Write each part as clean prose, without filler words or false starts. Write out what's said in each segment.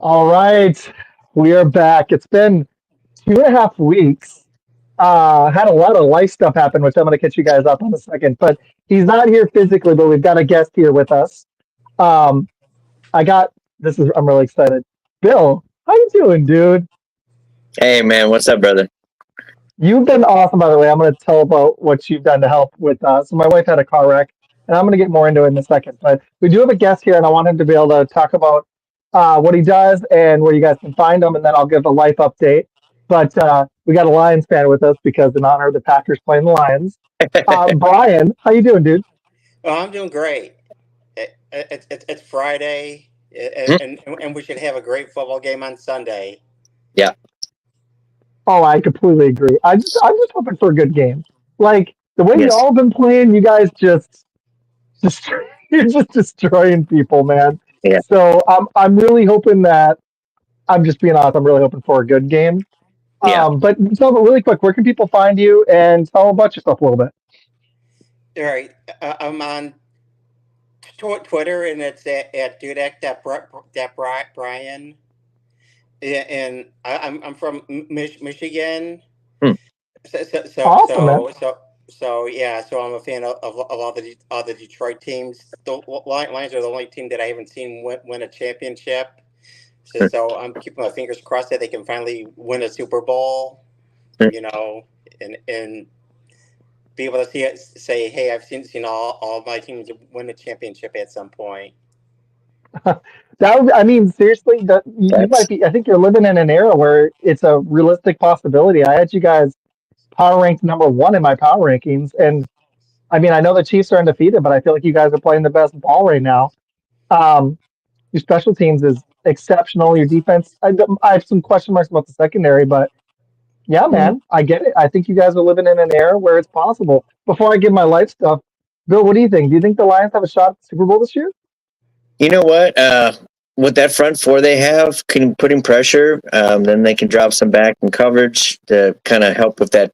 All right, we are back. It's been 2.5 weeks. Had a lot of life stuff happen, which I'm going to catch you guys up on in a second. But he's not here physically, but we've got a guest here with us. Um, I got this is I'm really excited. Bill, how you doing, dude? Hey man, what's up, brother? You've been awesome, by the way. I'm going to tell about what you've done to help with. So my wife had a car wreck, and I'm going to get more into it in a second. But we do have a guest here, and I want him to be able to talk about what he does and where you guys can find him, and then I'll give a life update. But we got a Lions fan with us because in honor of the Packers playing the Lions. Brian, how you doing, dude? Well, I'm doing great. It's Friday, Hmm? and we should have a great football game on Sunday. Yeah, Oh, I completely agree. I'm just hoping for a good game. Like the way yes, y'all been playing, you guys just you're just destroying people, man. yeah, So I'm really hoping that I'm just being honest. I'm really hoping for a good game. yeah. But so really quick, where can people find you and tell about yourself a little bit? All right, I'm on Twitter, and it's at Dudek that Brian. Yeah, and I'm from Michigan. Hmm. So so so Awesome, man. so so, so yeah. So I'm a fan of all the Detroit teams. The Lions are the only team that I haven't seen win a championship. Hmm, So I'm keeping my fingers crossed that they can finally win a Super Bowl. hmm. You know, and be able to see it, say, hey, I've seen all my teams win a championship at some point. I mean, seriously, you might That's be. I think you're living in an era where it's a realistic possibility. I had you guys power ranked number one in my power rankings, and I mean, I know the Chiefs are undefeated, but I feel like you guys are playing the best ball right now. Um, your special teams is exceptional. Your defense, I have some question marks about the secondary, but yeah, mhm. man, I get it. I think you guys are living in an era where it's possible. Before I give my life stuff, Bill, what do you think? Do you think the Lions have a shot at the Super Bowl this year? You know what? With that front four they have, can putting pressure, then they can drop some back in coverage to kind of help with that.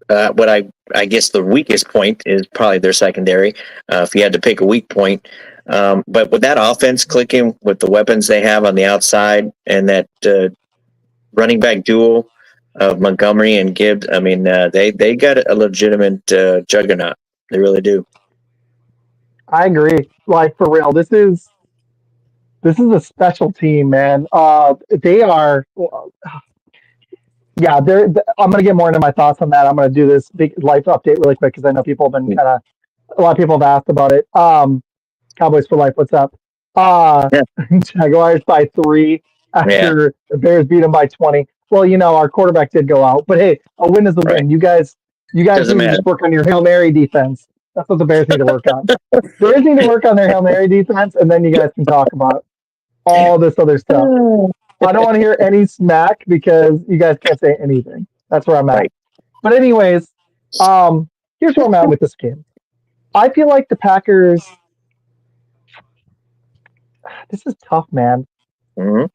What I guess the weakest point is probably their secondary. If you had to pick a weak point, but with that offense clicking, with the weapons they have on the outside, and that running back duel of Montgomery and Gibbs, I mean, they got a legitimate juggernaut. They really do. I agree. Like for real, this is a special team, man. They are. Yeah, I'm gonna get more into my thoughts on that. I'm gonna do this big life update really quick because I know people have been kind of. A lot of people have asked about it. Cowboys for life. What's up? Uh, Yeah, Jaguars by three yeah, after the Bears beat them by 20. Well, our quarterback did go out, but hey, a win is a right. win. You guys Doesn't need to matter. just work on your Hail Mary defense. That's what the Bears need to work on. Bears need to work on their Hail Mary defense, and then you guys can talk about all this other stuff. I don't want to hear any smack because you guys can't say anything. That's where I'm at. Right. But anyways, here's where I'm at with this game. I feel like the Packers. This is tough, man. Hmm.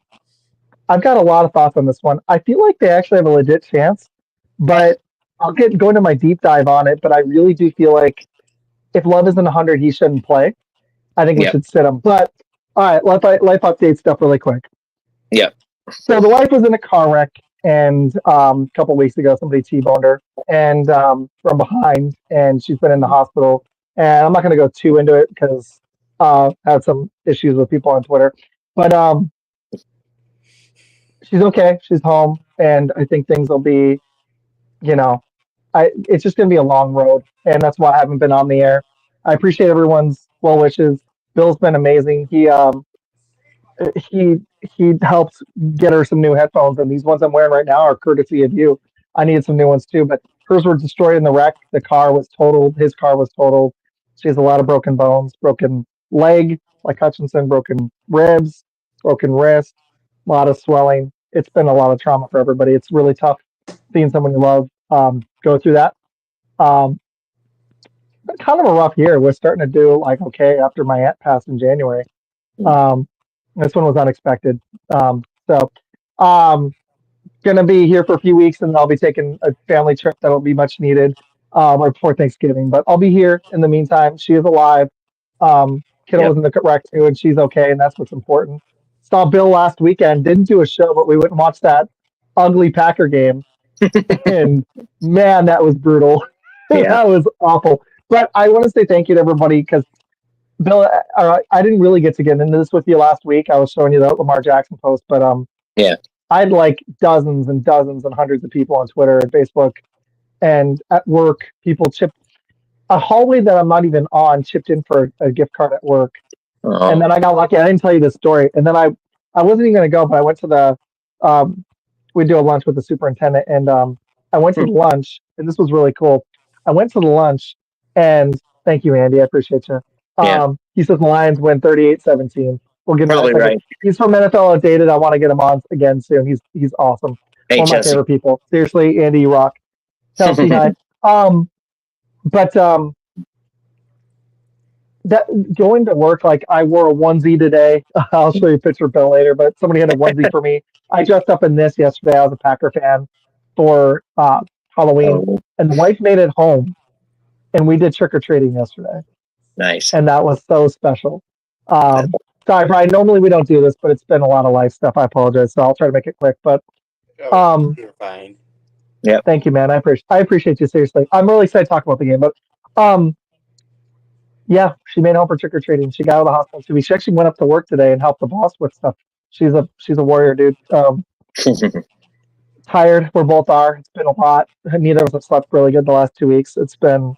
I've got a lot of thoughts on this one. I feel like they actually have a legit chance, but I'll go into my deep dive on it. But I really do feel like if Love isn't 100, he shouldn't play. I think we Yep. should sit him. But all right, life update stuff really quick. Yep. So the wife was in a car wreck, and a couple weeks ago, somebody T-boned her, and from behind, and she's been in the hospital. And I'm not going to go too into it because I had some issues with people on Twitter, but she's okay. She's home, and I think things will be, you know, it's just going to be a long road, and that's why I haven't been on the air. I appreciate everyone's well wishes. Bill's been amazing. He helped get her some new headphones, and these ones I'm wearing right now are courtesy of you. I needed some new ones too, but hers were destroyed in the wreck. The car was totaled. His car was totaled. She has a lot of broken bones, broken leg, like Hutchinson, broken ribs, broken wrist, a lot of swelling. It's been a lot of trauma for everybody. It's really tough seeing someone you love go through that. Um, Kind of a rough year. We're starting to do like okay after my aunt passed in January. Um, this one was unexpected. So, um, gonna be here for a few weeks, and I'll be taking a family trip that'll be much needed right before Thanksgiving. But I'll be here in the meantime. She is alive. Kiddo Yep. was in the wreck too, and she's okay, and that's what's important. Saw Bill last weekend. Didn't do a show, but we went and watched that ugly Packer game. And man, that was brutal. Yeah. That was awful. But I want to say thank you to everybody because Bill, I didn't really get to get into this with you last week. I was showing you the Lamar Jackson post, but Yeah. I had like dozens and dozens and hundreds of people on Twitter and Facebook and at work. People chipped a hallway that I'm not even on chipped in for a gift card at work. And Oh. then I got lucky. I didn't tell you this story. And then I wasn't even going to go, but I went to the we do a lunch with the superintendent, and I went to the lunch, and this was really cool. I went to the lunch, and thank you, Andy. I appreciate you. Yeah. He says the Lions win 38-17. We'll give him Probably a second. right. He's from NFL Outdated. I want to get him on again soon. He's awesome. Hey, One of my Chelsea. favorite people. Seriously, Andy, you rock. Chelsea, hi. But that going to work, like I wore a onesie today. I'll show you a picture of Bill later, but somebody had a onesie for me. I dressed up in this yesterday. I was a Packer fan for Halloween, Oh, and the wife made it home, and we did trick or treating yesterday, nice. and that was so special. That's Sorry, Brian. Normally we don't do this, but it's been a lot of life stuff. I apologize, so I'll try to make it quick. But Oh, you're fine. thank you, man. I appreciate you seriously. I'm really excited to talk about the game, but yeah, she made home for trick or treating. She got out of the hospital 2 weeks. She actually went up to work today and helped the boss with stuff. She's a warrior, dude. Tired. We're both are. It's been a lot. Neither of us have slept really good the last 2 weeks. It's been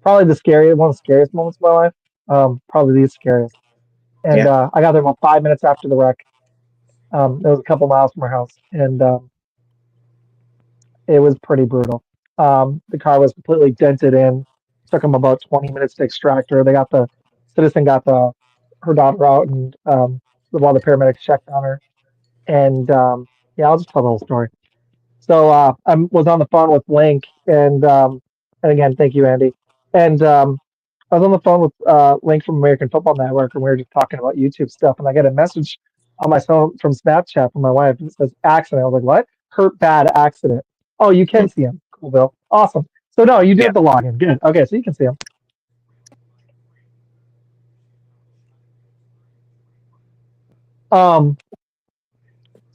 probably one of the scariest moments of my life. Probably the scariest. And Yeah. I got there about 5 minutes after the wreck. It was a couple miles from our house, and it was pretty brutal. The car was completely dented in. Took them about 20 minutes to extract her. The citizen got her daughter out, and while the paramedics checked on her. And yeah, I'll just tell the whole story. So I was on the phone with Link, and again, thank you, Andy. And I was on the phone with Link from American Football Network, and we were just talking about YouTube stuff. And I get a message on my phone from Snapchat from my wife. It says accident. I was like, what? Hurt bad accident. Oh, you can see him. Cool, Bill. Awesome. So no, you do Yeah. have the login. Good. Okay, so you can see him. Um,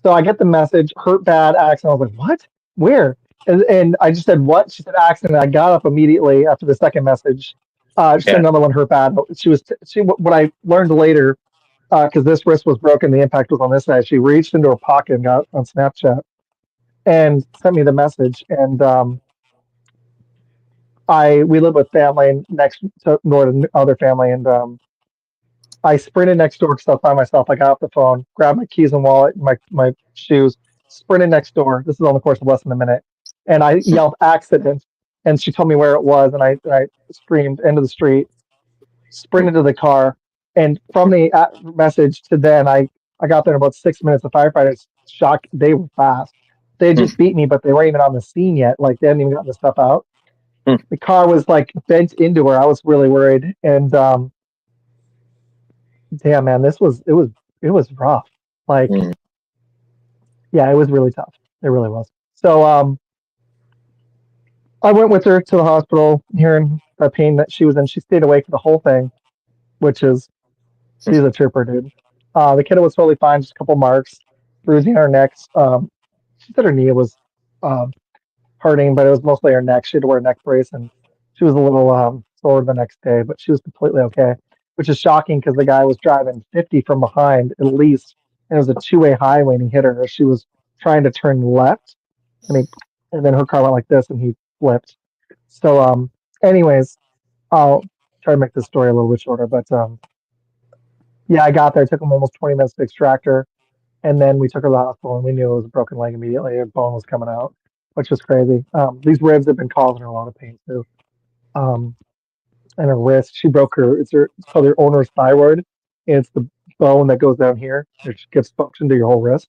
so I get the message, hurt bad accident. I was like, what? Where? And I just said, what? She said accident. I got up immediately after the second message. She said Yeah. another one hurt bad. What I learned later, because this wrist was broken, the impact was on this side. She reached into her pocket and got on Snapchat and sent me the message. And we live with family next to other family, and I sprinted next door because I was by myself. I got off the phone, grabbed my keys and wallet, and my shoes, sprinted next door. This is on the course of less than a minute, and I yelled accident, and she told me where it was, and I screamed into the street, sprinted to the car, and from the message to then, I got there in about 6 minutes. The firefighters shocked. They were fast. They just beat me, but they weren't even on the scene yet. Like they hadn't even gotten the stuff out. The car was like bent into her. I was really worried, and damn, man, it was rough. Like, Mm. yeah, it was really tough. It really was. So, I went with her to the hospital, hearing the pain that she was in. She stayed awake for the whole thing, which is she's a trooper, dude. The kiddo was totally fine, just a couple marks, bruising her neck. She said her knee was um, hurting, but it was mostly her neck. She had to wear a neck brace, and she was a little sore the next day, but she was completely okay, which is shocking because the guy was driving 50 from behind at least, and it was a two-way highway, and he hit her as she was trying to turn left, and and then her car went like this, and he flipped. So, anyways, I'll try to make this story a little bit shorter, but yeah, I got there. It took him almost 20 minutes to extract her, and then we took her to the hospital, and we knew it was a broken leg immediately. Her bone was coming out, which was crazy. These ribs have been causing her a lot of pain too. Um, and her wrist, she broke it's called her owner's thyroid, and it's the bone that goes down here, which gives function to your whole wrist.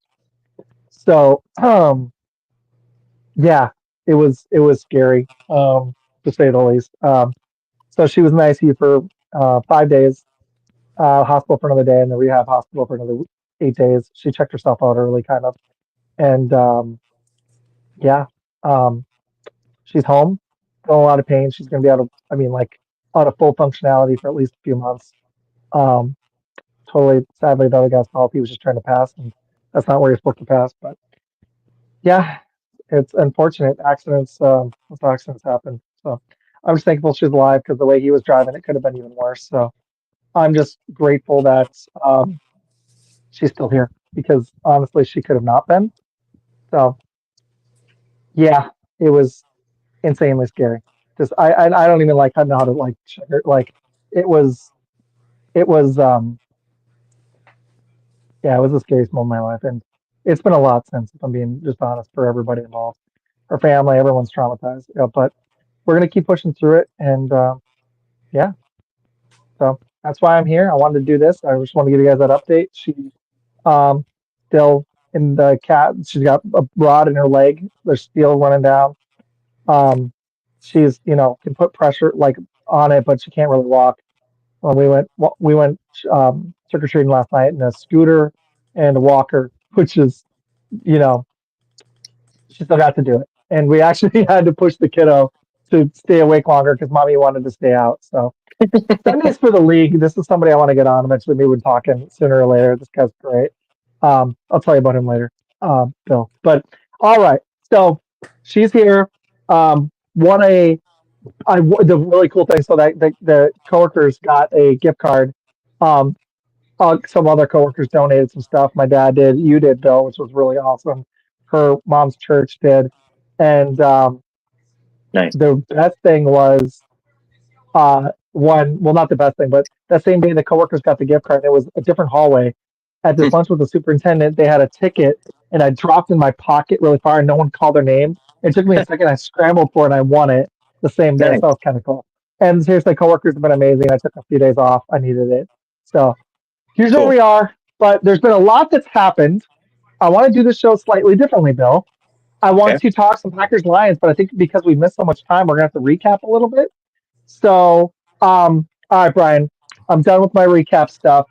So, yeah, it was scary, to say the least. So she was in the ICU for 5 days, hospital for another day, and the rehab hospital for another 8 days. She checked herself out early, kind of, and yeah, um, she's home, in a lot of pain. She's going to be out of, I mean, like out of full functionality for at least a few months. Um, totally sadly the other guy's fault. He was just trying to pass, and that's not where you're supposed to pass. But yeah, it's unfortunate. Accidents happen. So I'm just thankful she's alive because the way he was driving, it could have been even worse. So I'm just grateful that she's still here because honestly, she could have not been. So yeah, it was insanely scary. Just I don't even like know how to like sugar like it was it was yeah, it was the scariest moment of my life, and it's been a lot since, if I'm being just honest, for everybody involved. Her family, everyone's traumatized. But we're gonna keep pushing through it, and yeah, so that's why I'm here. I wanted to do this. I just want to give you guys that update. She um still in the cat. She's got a rod in her leg. There's steel running down. Um, she's can put pressure like on it, but she can't really walk. We went trick or treating last night in a scooter and a walker, which is you know she still got to do it. And we actually had to push the kiddo to stay awake longer because mommy wanted to stay out. So Sundays for the league. This is somebody I want to get on eventually. Maybe we're talking sooner or later. This guy's great. I'll tell you about him later, Bill. But all right. So she's here. What the really cool thing. So that the coworkers got a gift card. Um, some other coworkers donated some stuff. My dad did. You did, Bill, which was really awesome. Her mom's church did, and Nice. the best thing was one. Well, not the best thing, but that same day the coworkers got the gift card. It was a different hallway. At this lunch with the superintendent, they had a ticket, and I dropped in my pocket really far, and no one called their name. It took me a second. I scrambled for it, and I won it the same day. Nice. So that was kind of cool. And seriously, coworkers have been amazing. I took a few days off. I needed it. So here's where Cool. we are. But there's been a lot that's happened. I want to do the show slightly differently, Bill. I want Okay. to talk some Packers Lions, but I think because we missed so much time, we're gonna have to recap a little bit. So, all right, Brian, I'm done with my recap stuff.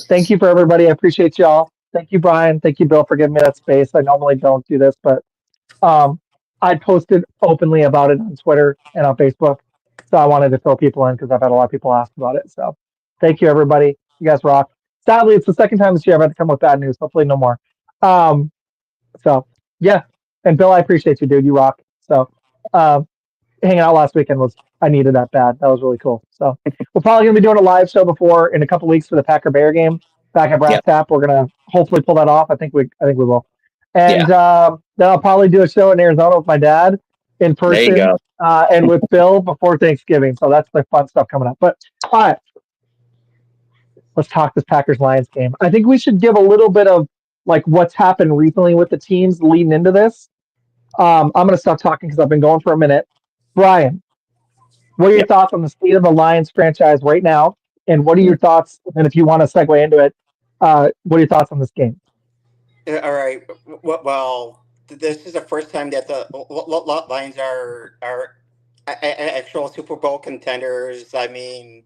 Thank you for everybody. I appreciate y'all. Thank you, Brian. Thank you, Bill, for giving me that space. I normally don't do this, but um, I posted openly about it on Twitter and on Facebook. So I wanted to fill people in because I've had a lot of people ask about it. So thank you, everybody. You guys rock. Sadly, it's the second time this year I've had to come with bad news. Hopefully, no more. Um, so yeah, and Bill, I appreciate you, dude. You rock. So um, hanging out last weekend was I needed that bad. That was really cool. So we're probably gonna be doing a live show before in a couple weeks for the Packer Bear game back at Brass Yeah. Tap. We're gonna hopefully pull that off. I think we will. And Yeah. then I'll probably do a show in Arizona with my dad in There you person go. and with Bill before Thanksgiving. So that's the fun stuff coming up. But all right, let's talk this Packers Lions game. I think we should give a little bit of like what's happened recently with the teams leading into this. I'm going to stop talking because I've been going for a minute. Brian, what are your Yep. thoughts on the state of the Lions franchise right now? And what are your thoughts? And if you want to segue into it, what are your thoughts on this game? All right. Well, this is the first time that the Lions are actual Super Bowl contenders. I mean,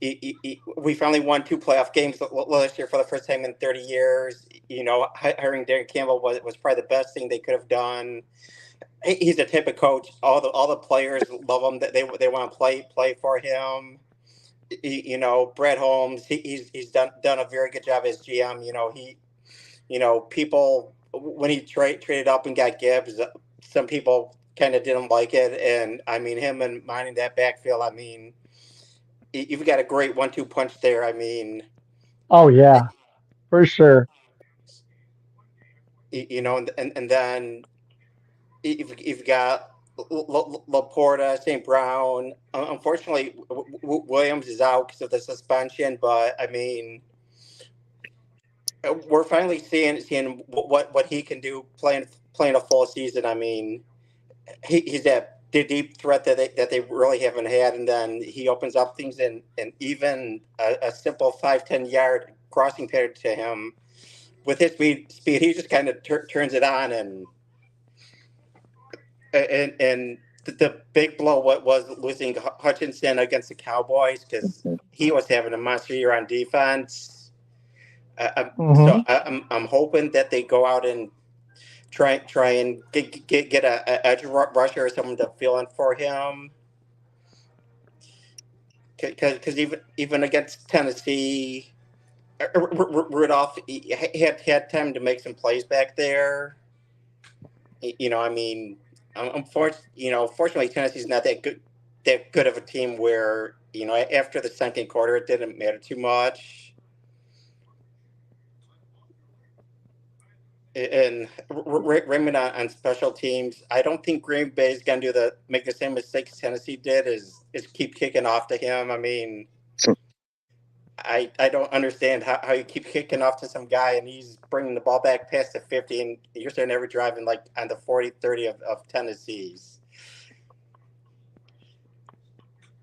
we finally won 2 playoff games last year for the first time in 30 years. Hiring Darren Campbell was probably the best thing they could have done. He's a type of coach. All the players love him. That they want to play for him. Brett Holmes. He's done a very good job as GM. People when he traded up and got Gibbs, some people kind of didn't like it, and I mean him and minding that backfield. I mean, you've got a great 1-2 punch there. I mean, Oh yeah, for sure. and then you've got Laporta, St. Brown. Unfortunately, Williams is out because of the suspension, but I mean, we're finally seeing what he can do playing a full season. I mean, he's that deep threat that they really haven't had, and then he opens up things and even a simple 5-10 yard crossing pattern to him with his speed he just kind of turns it on and the big blow what was losing Hutchinson against the Cowboys because he was having a monster year on defense. Mm-hmm. I'm hoping that they go out and try and get a edge rusher or someone to fill in for him. Because even against Tennessee, Rudolph had time to make some plays back there. I mean, fortunately, Tennessee's not that good of a team where after the second quarter it didn't matter too much. And Raymond on special teams, I don't think Green Bay is going to make the same mistakes Tennessee did. Is keep kicking off to him. I mean, I don't understand how you keep kicking off to some guy and he's bringing the ball back past the 50 and you're starting every driving like on the 40, 30 of Tennessee's.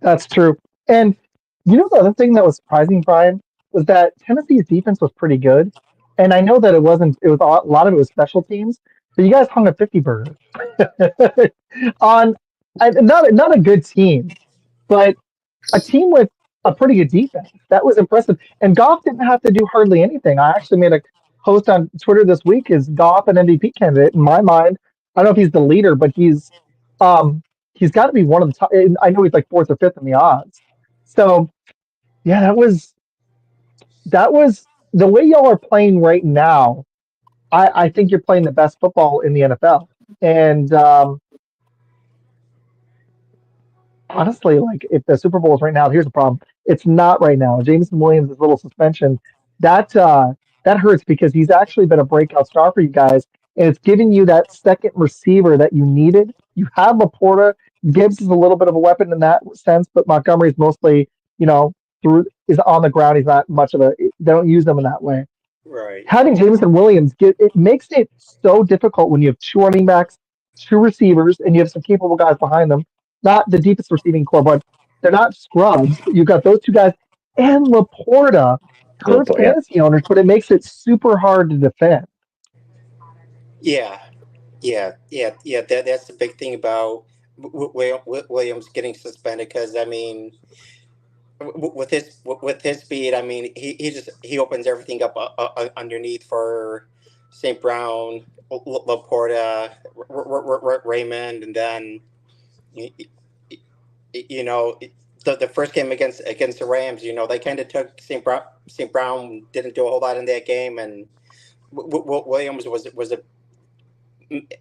That's true. And the other thing that was surprising, Brian, was that Tennessee's defense was pretty good. And I know that it wasn't, it was a lot of it was special teams, but you guys hung a 50 burger on not a good team, but a team with a pretty good defense. That was impressive. And Goff didn't have to do hardly anything. I actually made a post on Twitter this week. Is Goff an MVP candidate? In my mind, I don't know if he's the leader, but um he's got to be one of the top. I know he's like fourth or fifth in the odds. So yeah, that was the way y'all are playing right now. I think you're playing the best football in the NFL. And honestly, like if the Super Bowl is right now, here's the problem. It's not right now. Jameson Williams' little suspension that hurts because he's actually been a breakout star for you guys, and it's giving you that second receiver that you needed. You have Laporta. Gibbs is a little bit of a weapon in that sense, but Montgomery's mostly, is on the ground. He's not much of a. They don't use him in that way. Right. Having Jameson Williams it makes it so difficult when you have two running backs, two receivers, and you have some capable guys behind them. Not the deepest receiving core, but they're not scrubs. But you've got those two guys and Laporta hurts Yeah. fantasy owners, but it makes it super hard to defend. Yeah. That's the big thing about Williams getting suspended because I mean, with his speed, I mean, he opens everything up underneath for St. Brown, Laporta, Raymond, and then the first game against the Rams, they kind of took St. Brown. St. Brown didn't do a whole lot in that game, and Williams was a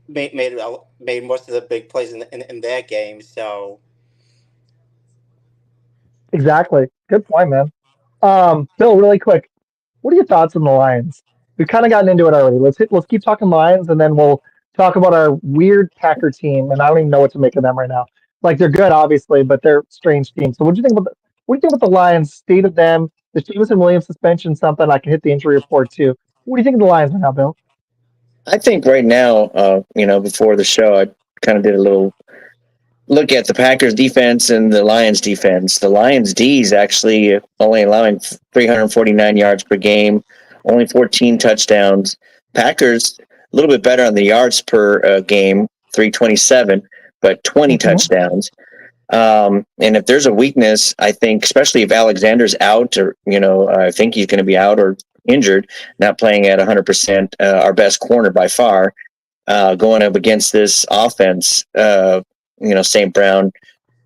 made most of the big plays in that game. So Exactly. Good point, man. Bill, really quick, what are your thoughts on the Lions? We've kind of gotten into it already. Let's keep talking Lions, and then we'll talk about our weird Packer team. And I don't even know what to make of them right now. Like they're good, obviously, but they're a strange team. So what do you think about the Lions? State of them, the Jameson Williams suspension, something I can hit the injury report too. What do you think of the Lions right now, Bill? I think right now, before the show, I kind of did a little look at the Packers defense and the Lions defense. The Lions D is actually only allowing 349 yards per game, only 14 touchdowns. Packers a little bit better on the yards per game, 327, but 20 touchdowns. And if there's a weakness, I think, especially if Alexander's out, or I think he's going to be out or injured, not playing at 100%, our best corner by far, going up against this offense. St. Brown, of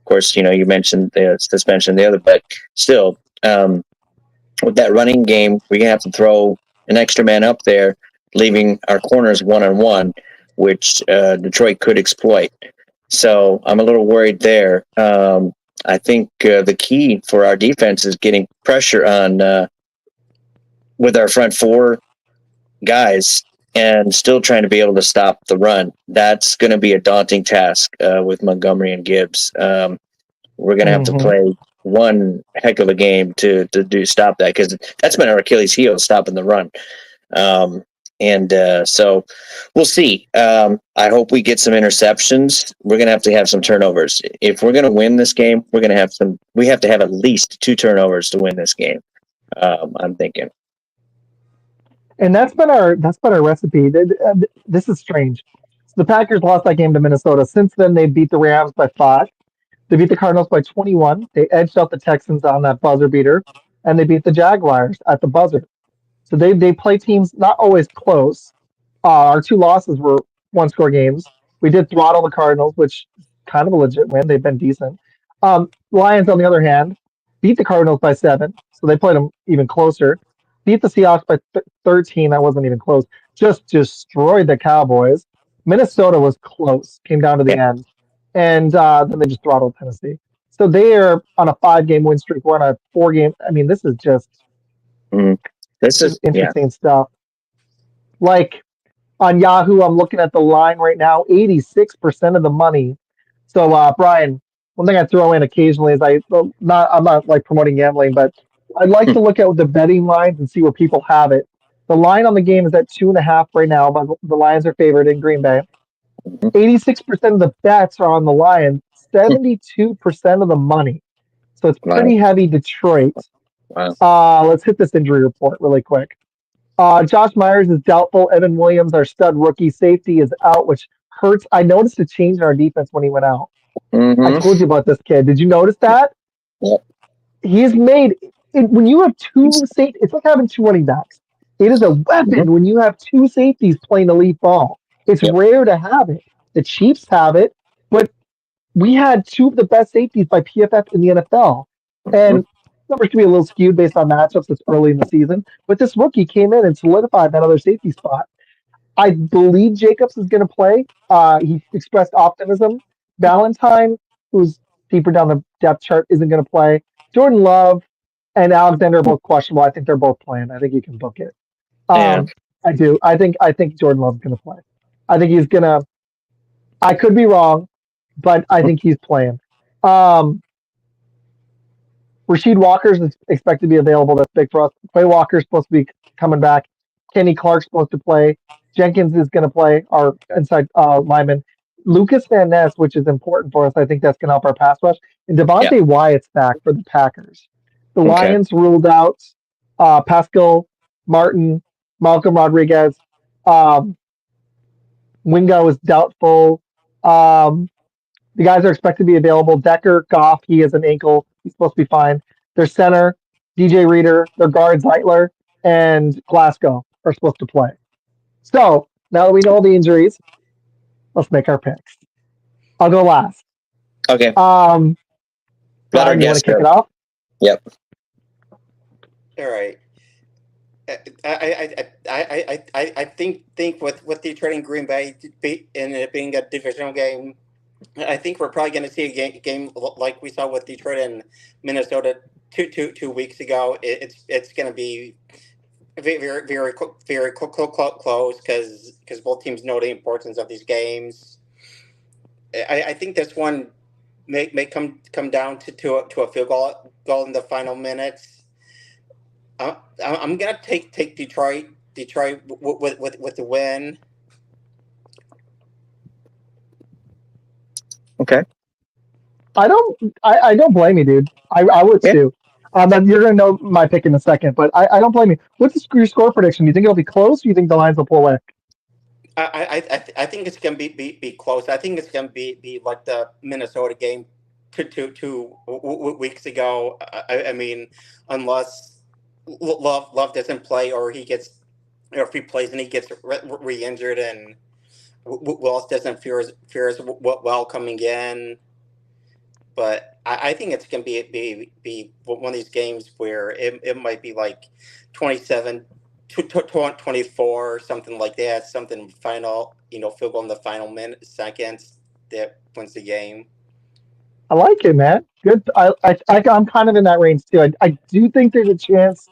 course, you mentioned the suspension, the other, but still, with that running game, we're gonna have to throw an extra man up there, leaving our corners one-on-one, which Detroit could exploit. So I'm a little worried there. I think the key for our defense is getting pressure on with our front four guys and still trying to be able to stop the run. That's going to be a daunting task with Montgomery and Gibbs. We're going to have to play one heck of a game to stop that, because that's been our Achilles heel, stopping the run. So we'll see. I hope we get some interceptions. We're going to have some turnovers. If we're going to win this game, we have to have at least 2 turnovers to win this game. I'm thinking. And that's been our recipe. This is strange. So the Packers lost that game to Minnesota. Since then, they beat the Rams by 5. They beat the Cardinals by 21. They edged out the Texans on that buzzer beater, and they beat the Jaguars at the buzzer. So they play teams not always close. Our 2 losses were 1-score games. We did throttle the Cardinals, which is kind of a legit win. They've been decent. Lions, on the other hand, beat the Cardinals by 7, so they played them even closer. beat the Seahawks by 13. That wasn't even close. Just destroyed the Cowboys. Minnesota was close, came down to the Yeah. end, and then they just throttled Tennessee. So they are on a 5-game win streak. We're on a 4-game. I mean, this is just This is interesting stuff. Like on Yahoo, I'm looking at the line right now. 86% of the money. So Brian, one thing I throw in occasionally is I'm not like promoting gambling, but I'd like to look at the betting lines and see where people have it. The line on the game is at 2.5 right now, but the Lions are favored in Green Bay. 86% of the bets are on the Lions, 72% of the money. So it's pretty heavy Detroit. Wow. Let's hit this injury report really quick. Josh Myers is doubtful. Evan Williams, our stud rookie safety, is out, which hurts. I noticed a change in our defense when he went out. I told you about this kid. Did you notice that? Yep. He's made when you have two safeties, it's like having two running backs. It is a weapon when you have two safeties playing elite ball. It's rare to have it. The Chiefs have it, but we had two of the best safeties by PFF in the NFL. And numbers can be a little skewed based on matchups. It's early in the season, but this rookie came in and solidified that other safety spot. I believe Jacobs is going to play. He expressed optimism. Valentine, who's deeper down the depth chart, isn't going to play. Jordan Love and Alexander are both questionable. I think they're both playing. I think you can book it. I do. I think Jordan Love's going to play. I think he's going to. I could be wrong, but I think he's playing. Rasheed Walker's is expected to be available. That's big for us. Quay Walker's supposed to be coming back. Kenny Clark's supposed to play. Jenkins is going to play, our inside lineman. Lucas Van Ness, which is important for us. I think that's going to help our pass rush. And Devontae Wyatt's back for the Packers. The Lions ruled out Pascal Martin, Malcolm Rodriguez. Wingo is doubtful. The guys are expected to be available. Decker, Goff, he has an ankle. He's supposed to be fine. Their center, DJ Reader, their guard, Zeitler, and Glasgow are supposed to play. So, now that we know all the injuries, let's make our picks. I'll go last. Okay. Brian, you want to kick it off? Yep. All right. I think with Detroit and Green Bay and it being a divisional game, I think we're probably going to see a game like we saw with Detroit and Minnesota two weeks ago. It's going to be very close because both teams know the importance of these games. I think this one may come down to a field goal in the final minutes. I'm gonna take Detroit with the win. Okay. I don't blame you, dude. I would too. You're gonna know my pick in a second, but I don't blame you. What's your score prediction? Do you think it'll be close? Or do you think the Lions will pull away? I think it's gonna be close. I think it's gonna be like the Minnesota game two weeks ago. I mean, unless Love doesn't play or he gets, or if he plays and he gets re-injured and Willis doesn't fare as well coming in. But I think it's going to be one of these games where it might be like 27 to 24, something like that, something final, field goal in the final seconds that wins the game. I like it, man. Good. I'm kind of in that range too. I do think there's a chance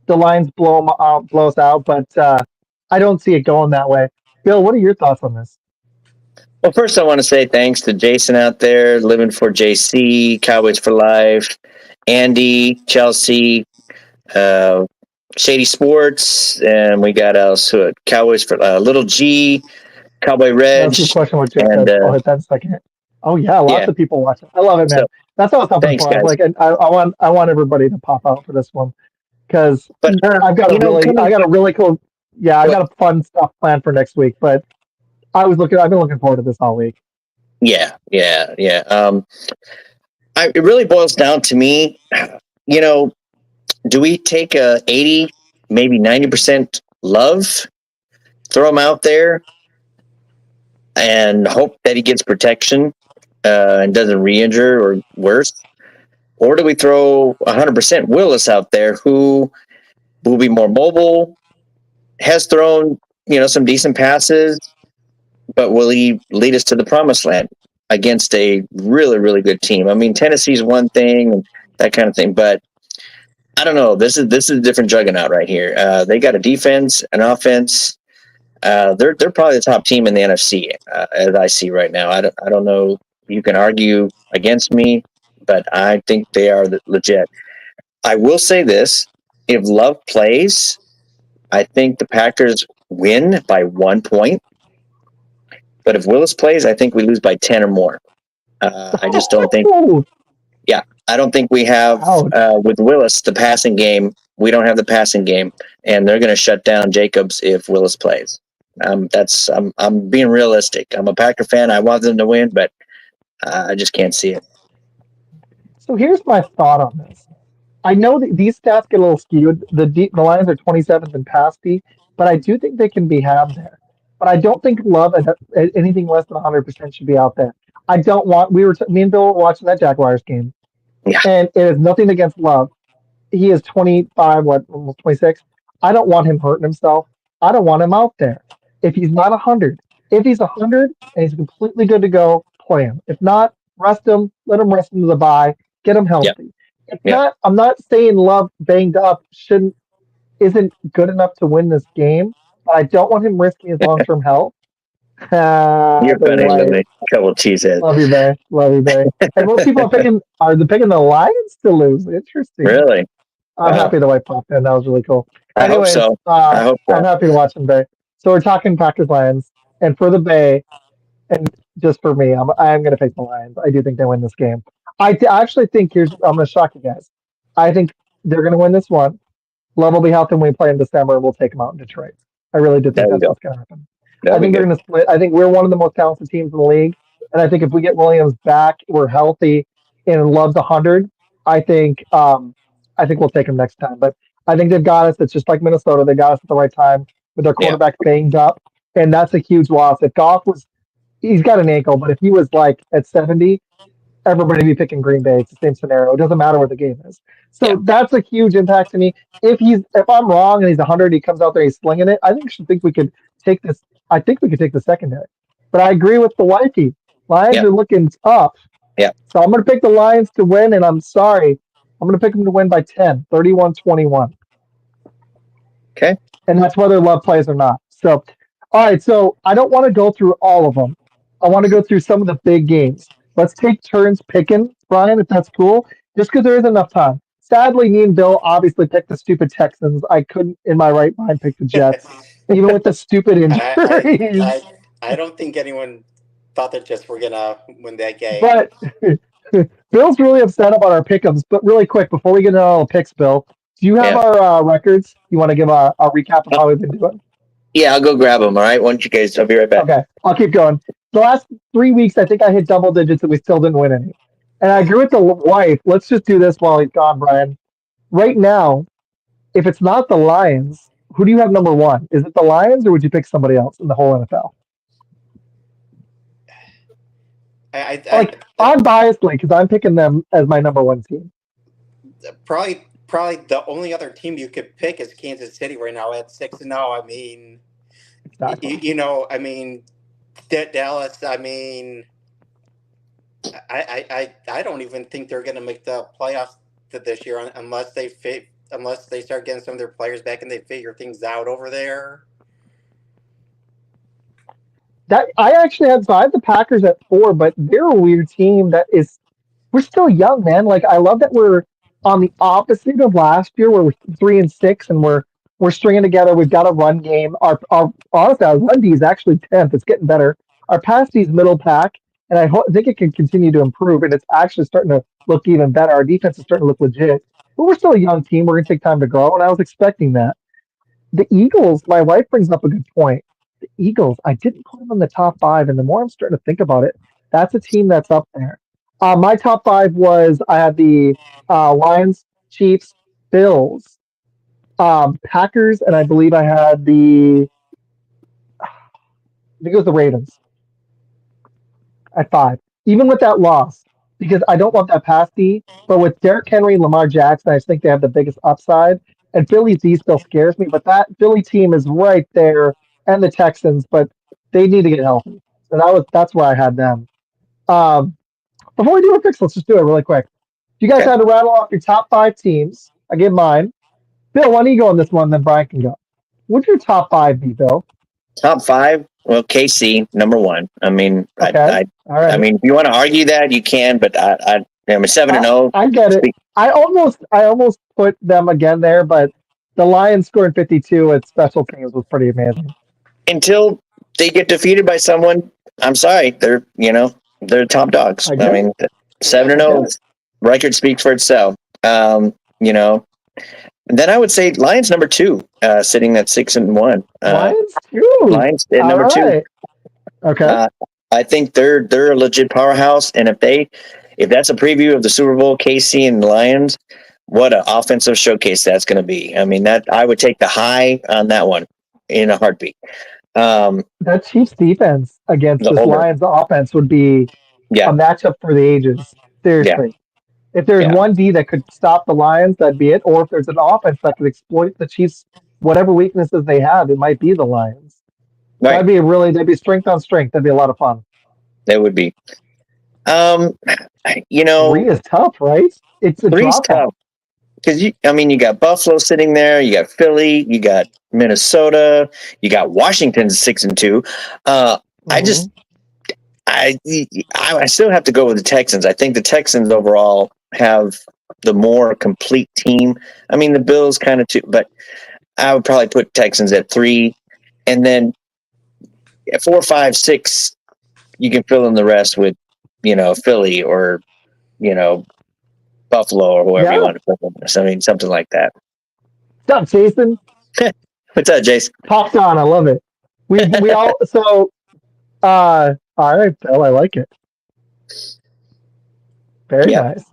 the Lions blow us out, but I don't see it going that way. Bill, what are your thoughts on this? Well, first I want to say thanks to Jason out there, living for JC, Cowboys for Life, Andy, Chelsea, Shady Sports, and we got Cowboys for Little G, Cowboy Reg. That's a question with and I'll hit that in a second. Oh yeah, lots of people watching. I love it, man. So, that's what I was hoping for. Like, I want everybody to pop out for this one because I've got a really cool. Yeah, I got a fun stuff planned for next week, but I've been looking forward to this all week. Yeah. It really boils down to me, do we take a 80, maybe 90% love, throw him out there, and hope that he gets protection and doesn't re-injure or worse? Or do we throw 100% Willis out there who will be more mobile, has thrown, some decent passes, but will he lead us to the promised land against a really, really good team? I mean, Tennessee's one thing and that kind of thing, but I don't know. This is a different juggernaut right here. They got a defense, an offense. They're probably the top team in the NFC as I see right now. I don't know. You can argue against me, but I think they are legit. I will say this: if Love plays, I think the Packers win by 1 point. But if Willis plays, I think we lose by 10 or more. I just don't think. Yeah, I don't think we have with Willis the passing game. We don't have the passing game, and they're going to shut down Jacobs if Willis plays. I'm being realistic. I'm a Packer fan. I want them to win, but I just can't see it. So here's my thought on this. I know that these stats get a little skewed. The Lions are 27th in pass D, but I do think they can be had there. But I don't think Love at anything less than 100% should be out there. I don't want. Me and Bill were watching that Jaguars game, and it is nothing against Love. He is 25, almost 26. I don't want him hurting himself. I don't want him out there. If he's not 100, if he's 100 and he's completely good to go, play him. If not, rest him. Let him rest into the bye. Get him healthy. Yep. It's not. I'm not saying Love banged up isn't good enough to win this game, but I don't want him risking his long-term health. You're funny, Louie. Couple cheeseheads. Love you, Bay. Love you, Bay. And most people are picking the Lions to lose. Interesting. Really? I'm happy the white popped in. That was really cool. Anyways, I hope so. I'm happy to watch them, Bay. So we're talking Packers Lions, and for the Bay, and just for me, I'm going to pick the Lions. I do think they win this game. I actually think I'm going to shock you guys. I think they're going to win this one. Love will be healthy when we play in December. We'll take them out in Detroit. I really do think that's what's going to happen. I think they're going to split. I think we're one of the most talented teams in the league, and I think if we get Williams back, we're healthy, and Love's 100. I think we'll take him next time. But I think they've got us. It's just like Minnesota. They got us at the right time with their quarterback banged up, and that's a huge loss. If Goff he's got an ankle, but if he was like at 70, everybody would be picking Green Bay. It's the same scenario. It doesn't matter where the game is. So that's a huge impact to me. If I'm wrong and he's 100, he comes out there, he's slinging it. I think we could take this. I think we could take the secondary. But I agree with the wifey. Lions are looking tough. Yeah. So I'm going to pick the Lions to win, and I'm sorry. I'm going to pick them to win by 10, 31-21. Okay. And that's whether Love plays or not. So, all right. So I don't want to go through all of them. I want to go through some of the big games. Let's take turns picking, Brian, if that's cool, just because there isn't enough time. Sadly, me and Bill obviously picked the stupid Texans. I couldn't, in my right mind, pick the Jets, even with the stupid injuries. I don't think anyone thought the Jets were going to win that game. But Bill's really upset about our pick'ems. But really quick, before we get into all the picks, Bill, do you have our records? You want to give a recap of how we've been doing? Yeah, I'll go grab them. All right. Why don't you guys? I'll be right back. Okay. I'll keep going. The last 3 weeks, I think I hit double digits and we still didn't win any. And I agree with the wife. Let's just do this while he's gone, Brian. Right now, if it's not the Lions, who do you have number one? Is it the Lions or would you pick somebody else in the whole NFL? Unbiasedly, because I'm picking them as my number one team. Probably the only other team you could pick is Kansas City right now at 6-0. I mean, exactly. I mean, Dallas. I mean, I don't even think they're going to make the playoffs this year unless they start getting some of their players back and they figure things out over there. That I actually have the Packers at 4, but they're a weird team. We're still young, man. Like I love that we're on the opposite of last year, where we're 3-6 and we're stringing together. We've got a run game. Honestly, our run D is actually 10th. It's getting better. Our pass D is middle pack, and I think it can continue to improve. And it's actually starting to look even better. Our defense is starting to look legit. But we're still a young team. We're going to take time to grow, and I was expecting that. The Eagles, my wife brings up a good point. The Eagles, I didn't put them in the top 5, and the more I'm starting to think about it, that's a team that's up there. My top 5 was I had the Lions, Chiefs, Bills, Packers, and I believe I had I think it was the Ravens at 5. Even with that loss, because I don't want that pass D, but with Derrick Henry and Lamar Jackson, I just think they have the biggest upside. and Philly's D still scares me, but that Philly team is right there, and the Texans, but they need to get healthy. So that's where I had them. Um, Before we do our picks, let's just do it really quick. You guys Okay. had to rattle off your top 5 teams. I give mine. Bill, why don't you go on this one, then Brian can go. What'd your top 5 be, Bill? Top 5. Well, KC number 1. I mean, Okay. All I right. mean, if you want to argue that, you can, but I'm a 7-0. I get it. Speak- I almost put them again there, but the Lions scoring 52 at special teams was pretty amazing. Until they get defeated by someone, I'm sorry, they're top dogs. I I get it. mean, 7-0 record speaks for itself. You know, and then I would say Lions number 2, sitting at 6-1. Lions too. Lions at All number 2. right. Okay. I think they're a legit powerhouse, and if that's a preview of the Super Bowl, KC and the Lions, what an offensive showcase that's going to be. I mean, that I would take the high on that one in a heartbeat. That Chiefs defense against The this over. Lions offense would be Yeah, a matchup for the ages. Seriously. If there's Yeah. one D that could stop the Lions, that'd be it. Or if there's an offense that could exploit the Chiefs, whatever weaknesses they have, it might be the Lions. right. That'd be strength on strength. That'd be a lot of fun. That would be. You know, 3 is tough, right? It's a three's drop off. tough because you got Buffalo sitting there, you got Philly, you got Minnesota, you got Washington 6-2. I just I still have to go with the Texans. I think the Texans overall have the more complete team. I mean, the Bills kind of too, but I would probably put Texans at 3, and then at 4, 5, 6, you can fill in the rest with, Philly or, Buffalo or whoever you want to put them. I mean, something like that. What's up, Jason? What's up, Jason? Talked on. I love it. We all so. All right, Bill. I like it. Very nice.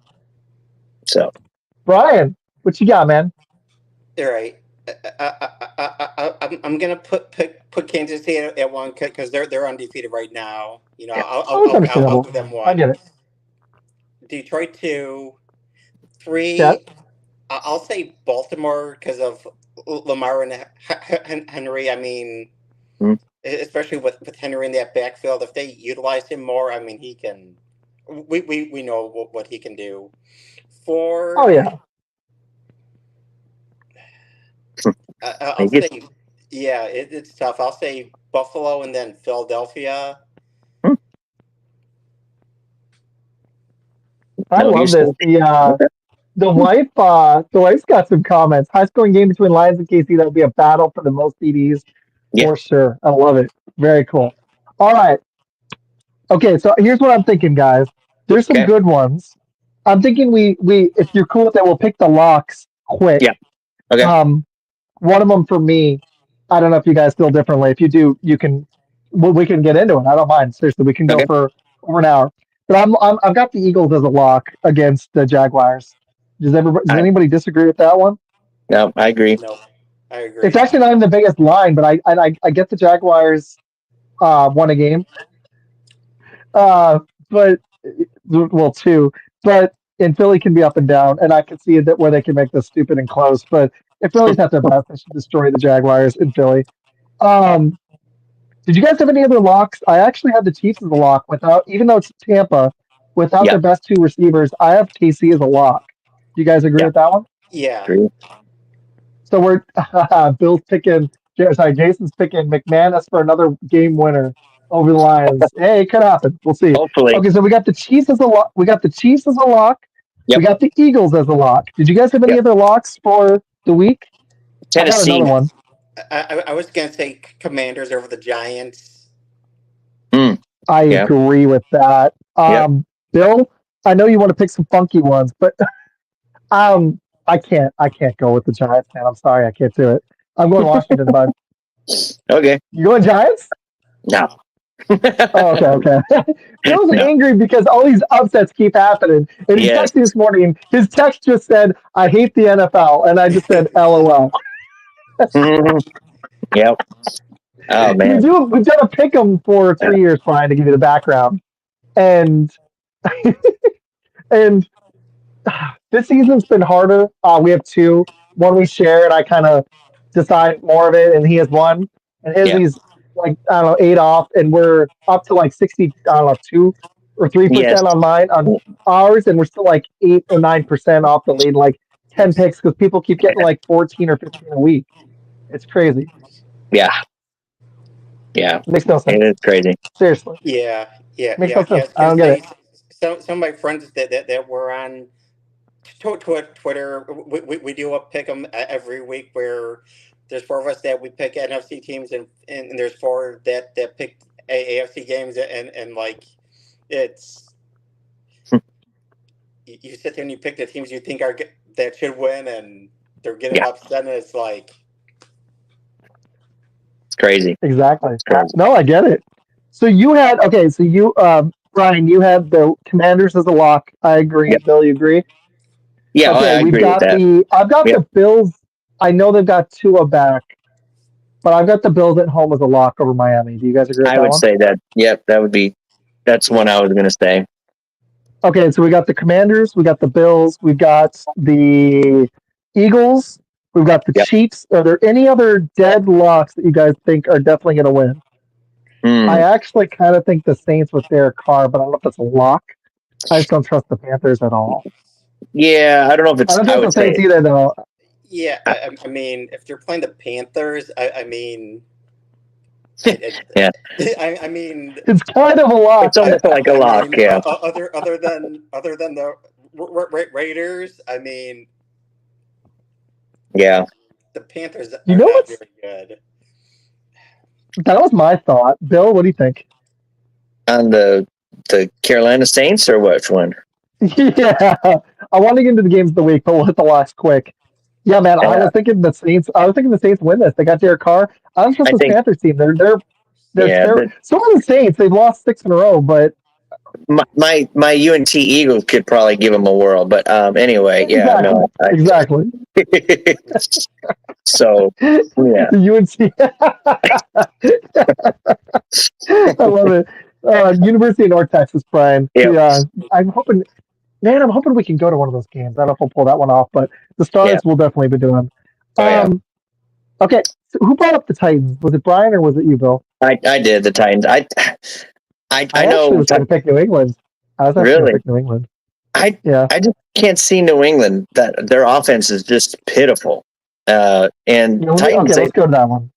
So, Brian, what you got, man? All right. I'm gonna put Kansas City at 1 because they're undefeated right now. I'll give them 1. I get it. Detroit 2, 3. Yeah. I'll say Baltimore because of Lamar and Henry. I mean, especially with Henry in that backfield, if they utilize him more, I mean, he can. We know what he can do. 4. Oh yeah. I'll say, yeah, it's tough. I'll say Buffalo and then Philadelphia. I love this. The wife's got some comments. High scoring game between Lions and KC. That would be a battle for the most CDs for sure. I love it. Very cool. All right. Okay, so here's what I'm thinking, guys. There's some good ones. I'm thinking we if you're cool with it, we'll pick the locks quick. Yeah. Okay. One of them for me. I don't know if you guys feel differently. If you do, we can get into it. I don't mind. Seriously, we can go for over an hour. But I've got the Eagles as a lock against the Jaguars. Does anybody disagree with that one? No, I agree. No, I agree. It's actually not even the biggest line, but I get the Jaguars won a game. But 2. But in Philly can be up and down, and I can see that where they can make this stupid and close. But if Philly's not their best, they should destroy the Jaguars in Philly. Did you guys have any other locks? I actually had the Chiefs as a lock even though it's Tampa, without their best 2 receivers. I have KC as a lock. Do you guys agree with that one? Yeah. So we're Jason's picking McManus for another game winner over the Lions. Hey, it could happen. We'll see. Hopefully. Okay, so we got the Chiefs as a lock. We got the We got the Eagles as a lock. Did you guys have any other locks for the week? Tennessee. I got another one. I was gonna say Commanders over the Giants. I agree with that. Bill, I know you want to pick some funky ones, but I can't go with the Giants, man. I'm sorry, I can't do it. I'm going Washington, bud. Okay. You going Giants? No. Okay. Bill's angry because all these upsets keep happening. And he texted me this morning. His text just said, "I hate the NFL," and I just said, "LOL." Yep. Oh man. We've done a pick 'em for 3 years, Brian, to give you the background, and and this season's been harder. We have 2. one we share, and I kind of decide more of it, and he has one, and his Yeah. he's like I don't know 8 off, and we're up to like 60. I don't know 2 or 3% Yes. on mine on ours, and we're still like 8 or 9% off the lead, like 10 picks because people keep getting like 14 or 15 a week. It's crazy. Yeah. Yeah. It makes no It sense. is crazy. Seriously, Yeah, yeah, makes yeah, no yeah. I sense. was I gonna don't get say it. some of my friends that were on Twitter, we do a pick 'em every week where there's four of us that we pick NFC teams and there's four that pick AFC games and like it's you sit there and you pick the teams you think that should win and they're getting Yeah. upset and it's like It's crazy. Exactly. It's crazy. No, I get it. So you had okay. So you, Brian, you had the Commanders as a lock. I agree. Yep. Bill, you agree? Yeah, Okay, I we've agree with got that. the. I've got Yep. the Bills. I know they've got Tua back, but I've got the Bills at home as a lock over Miami. Do you guys agree with I that would one? say that. Yep, that's one I was going to say. Okay, so we got the Commanders, we got the Bills, we've got the Eagles, we've got the Yep. Chiefs. Are there any other dead locks that you guys think are definitely going to win? I Hmm. actually kind of think the Saints with their car, but I don't know if that's a lock. I just don't trust the Panthers at all. Yeah, I don't know if I it's. don't I trust the would say. Saints either, though. yeah. I mean if they're playing the Panthers, I mean. Yeah, I mean, It's kind of a lock. it's almost like a I lock. mean, Yeah, other than the Raiders, I mean, yeah. the Panthers You are know not what's very good. that was my thought. Bill, what do you think? On the Carolina Saints or which one? Yeah, I want to get into the games of the week, but we'll hit the locks quick. Yeah, man, I Yeah, was thinking the Saints. I was thinking the Saints win this. They got Derek Carr. I don't trust I this think. Panthers team. They're Yeah, terrible. So are the Saints. They've lost 6 in a row, but my UNT Eagles could probably give them a whirl, but anyway, yeah, exactly, no. exactly. So yeah, The UNC. I love it. University of North Texas, Brian. yep, Yeah, I'm hoping. Man, I'm hoping we can go to one of those games. I don't know if we'll pull that one off, but the yeah, Stars will definitely be doing. oh yeah. Um, okay, so who brought up the Titans? Was it Brian or was it you, Bill? I did the Titans. I I actually know. was going to pick New England. I was actually going to Really, pick New England. I Yeah. I just can't see New England. That their offense is just pitiful. And Titans, Okay, let's go to that one.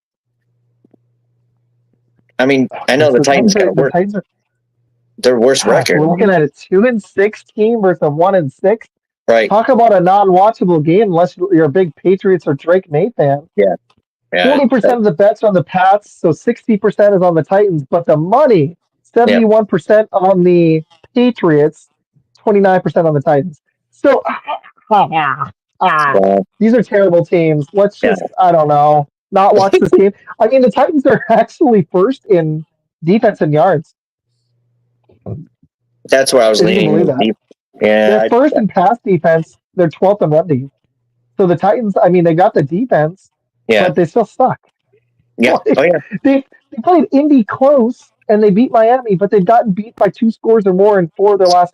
I mean, I know So the Titans got the Titans are. their worst Gosh, record, we're looking at a 2-6 team versus a 1-6. right? Talk about a non-watchable game unless you're a big Patriots or Drake May fan. Yeah, yeah, 40% of the bets are on the Pats, so 60% is on the Titans, but the money, yeah. 71% on the Patriots, 29% on the Titans. So Well, these are terrible teams. Let's yeah, just, I don't know, not watch this game. I mean, the Titans are actually first in defense and yards. that's where I was If you can believe leaning. that. Yeah, They're first in pass defense. They're 12th in run defense. So the Titans, I mean, they got the defense, yeah, but they still suck. yeah. Like, Oh yeah, they played Indy close and they beat Miami, but they've gotten beat by 2 scores or more in 4 of their last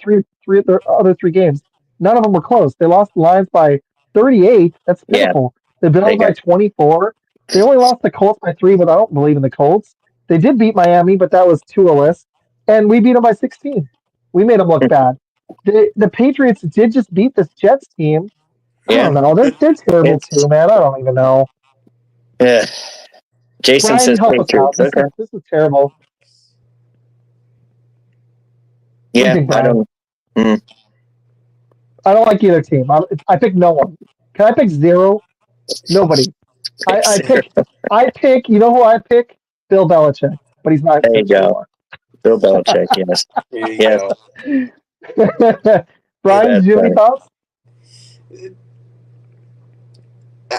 three of their other 3 games. None of them were close. They lost the Lions by 38. That's yeah. pitiful. The Bills They by got 24. They only lost the Colts by 3, but I don't believe in the Colts. They did beat Miami, but that was Tua-less. And we beat them by 16. We made them look bad. The Patriots did just beat this Jets team. I yeah. don't know. They're terrible It's too, man. I don't even know. yeah. Jason Brian, says help us out. Patriots. Okay. This is terrible. What do you Yeah, think, I Brian? don't. I don't like either team. I pick no one. Can I pick zero? Nobody. I pick. I pick. You know who I pick? Bill Belichick, but he's not There you coach go, anymore. Bill Belichick. Yes, There you yes. go. Brian, did That's you have any funny. thoughts?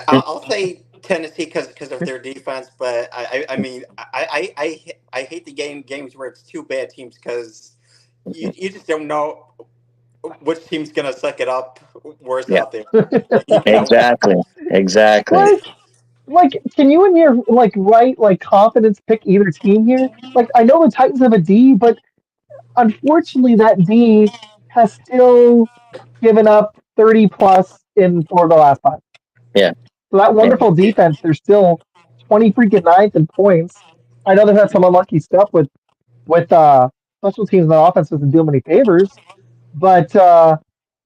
I'll say Tennessee because of their defense, but I mean I hate the games where it's two bad teams because you just don't know which team's gonna suck it up worse Yeah, out there. You know, exactly, exactly. like, can you in your confidence pick either team here? Like, I know the Titans have a D, but unfortunately, that D has still given up 30 plus in 4 of the last 5. Yeah. So that wonderful defense, they're still 20 freaking ninth in points. I know they've had some unlucky stuff with special teams and offense doesn't do them any favors. But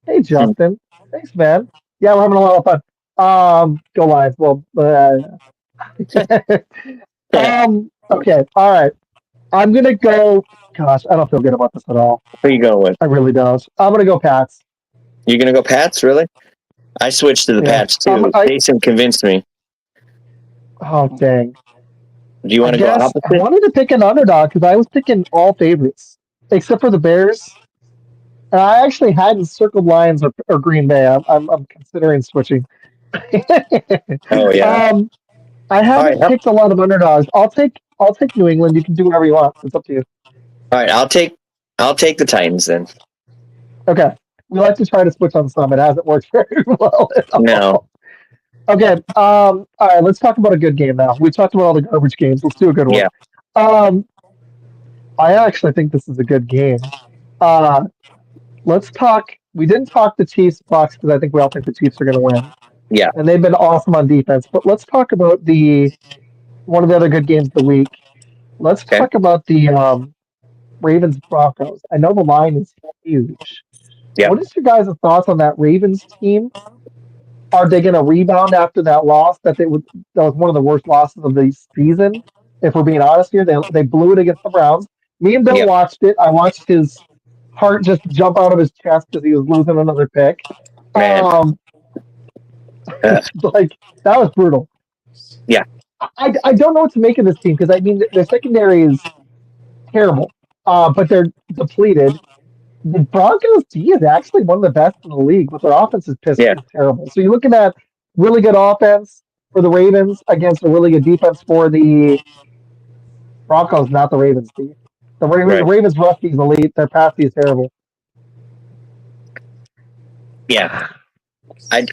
hey, Justin, thanks, man. Yeah, we're having a lot of fun. Go Lions. Well, okay, all right. I'm gonna go. Gosh, I don't feel good about this at all. Who you going with? I really don't. I'm gonna go Pats. You're gonna go Pats, really? I switched to the Yeah. Pats too. Jason convinced me. Oh dang. Do you I want to go guess I opposite? wanted to pick an underdog because I was picking all favorites except for the Bears. And I actually hadn't circled Lions or Green Bay. I'm considering switching. Oh yeah. um, I All right. haven't picked a lot of underdogs. I'll take New England. You can do whatever you want. It's up to you. All right. I'll take the Titans then. Okay. We like to try to switch on some. It hasn't worked very well at all. No. Okay. All right. Let's talk about a good game now. We talked about all the garbage games. Let's do a good one. Yeah. I actually think this is a good game. Let's talk. We didn't talk the Chiefs Bucks because I think we all think the Chiefs are going to win. Yeah. And they've been awesome on defense. But let's talk about the one of the other good games of the week. Let's Okay. talk about the Ravens Broncos. I know the line is huge. Yeah. What is your guys' thoughts on that Ravens team? Are they going to rebound after that loss that was one of the worst losses of the season? If we're being honest here, they blew it against the Browns. Me and Bill Yep. watched it. I watched his heart just jump out of his chest because he was losing another pick. Man. Like that was brutal. Yeah. I don't know what to make of this team because I mean their secondary is terrible, but they're depleted. The Broncos D is actually one of the best in the league, but their offense is Yeah. terrible. So you're looking at really good offense for the Ravens against a really good defense for the Broncos, not the Ravens D. The Right. Ravens rush D is elite. Their pass D is terrible. Yeah. I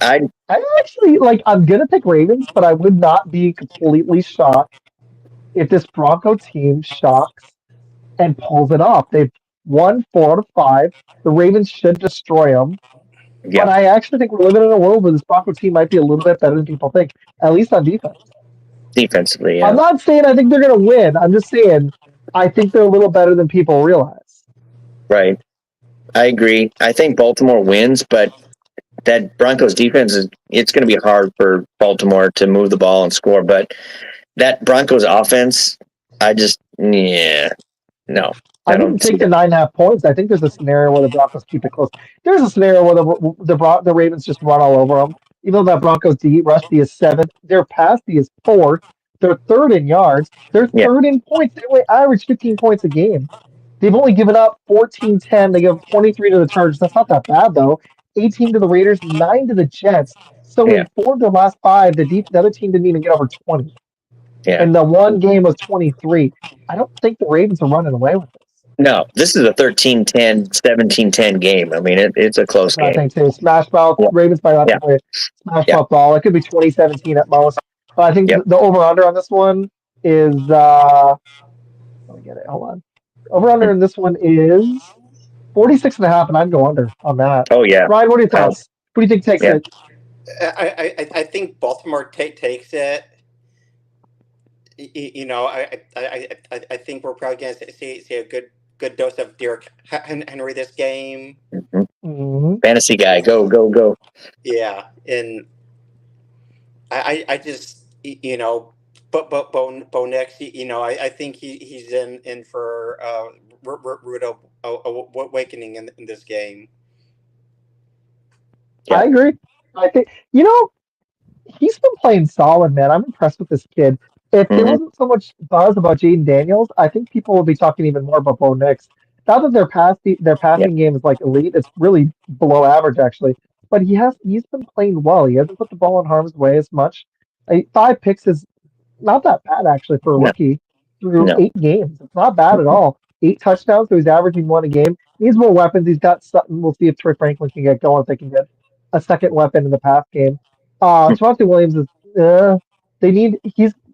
I actually I'm gonna pick Ravens, but I would not be completely shocked if this Bronco team shocks and pulls it off. They've won 4 out of 5. The Ravens should destroy them. yeah. But I actually think we're living in a world where this Bronco team might be a little bit better than people think, at least on defense. Defensively, I'm yeah. not saying I think they're going to win. I'm just saying I think they're a little better than people realize. Right. I agree. I think Baltimore wins, but that Broncos defense it's going to be hard for Baltimore to move the ball and score. But that Broncos offense, no. I didn't take the 9.5 points. I think there's a scenario where the Broncos keep it close. There's a scenario where the Ravens just run all over them. Even though that Broncos D rush D is 7th, their pass D is 4th. They're 3rd in yards. They're 3rd in points. They only average 15 points a game. They've only given up 14-10. They give 23 to the Chargers. That's not that bad though. 18 to the Raiders, 9 to the Jets. So in 4 of their last 5, the other team didn't even get over 20. Yeah. And the one game was 23. I don't think the Ravens are running away with this. No, this is a 13-10, 17-10 game. I mean, it's a close game. I think too. Smash mouth. Yeah. Ravens by not play smash mouth ball. It could be 2017 at most. But I think the over under on this one is let me get it. Hold on. Over under in this one is 46.5, and I'd go under on that. Oh yeah. Ryan, what are your thoughts? Who do you think takes it? I think Baltimore takes it. You know, I think we're probably going to see a good dose of Derrick Henry this game. Mm-hmm. Fantasy guy, go. Yeah, and I just Bo Nix, I think he's in for rude awakening in this game. Yeah. I agree. I think he's been playing solid, man. I'm impressed with this kid. If there wasn't so much buzz about Jaden Daniels, I think people would be talking even more about Bo Nix. Not that their passing game is like elite; it's really below average actually. But he's been playing well. He hasn't put the ball in harm's way as much. 5 picks is not that bad actually for a rookie through 8 games. It's not bad at all. 8 touchdowns, so he's averaging 1 a game. He needs more weapons. He's got something. We'll see if Troy Franklin can get going. If they can get a second weapon in the pass game. Javonte Williams is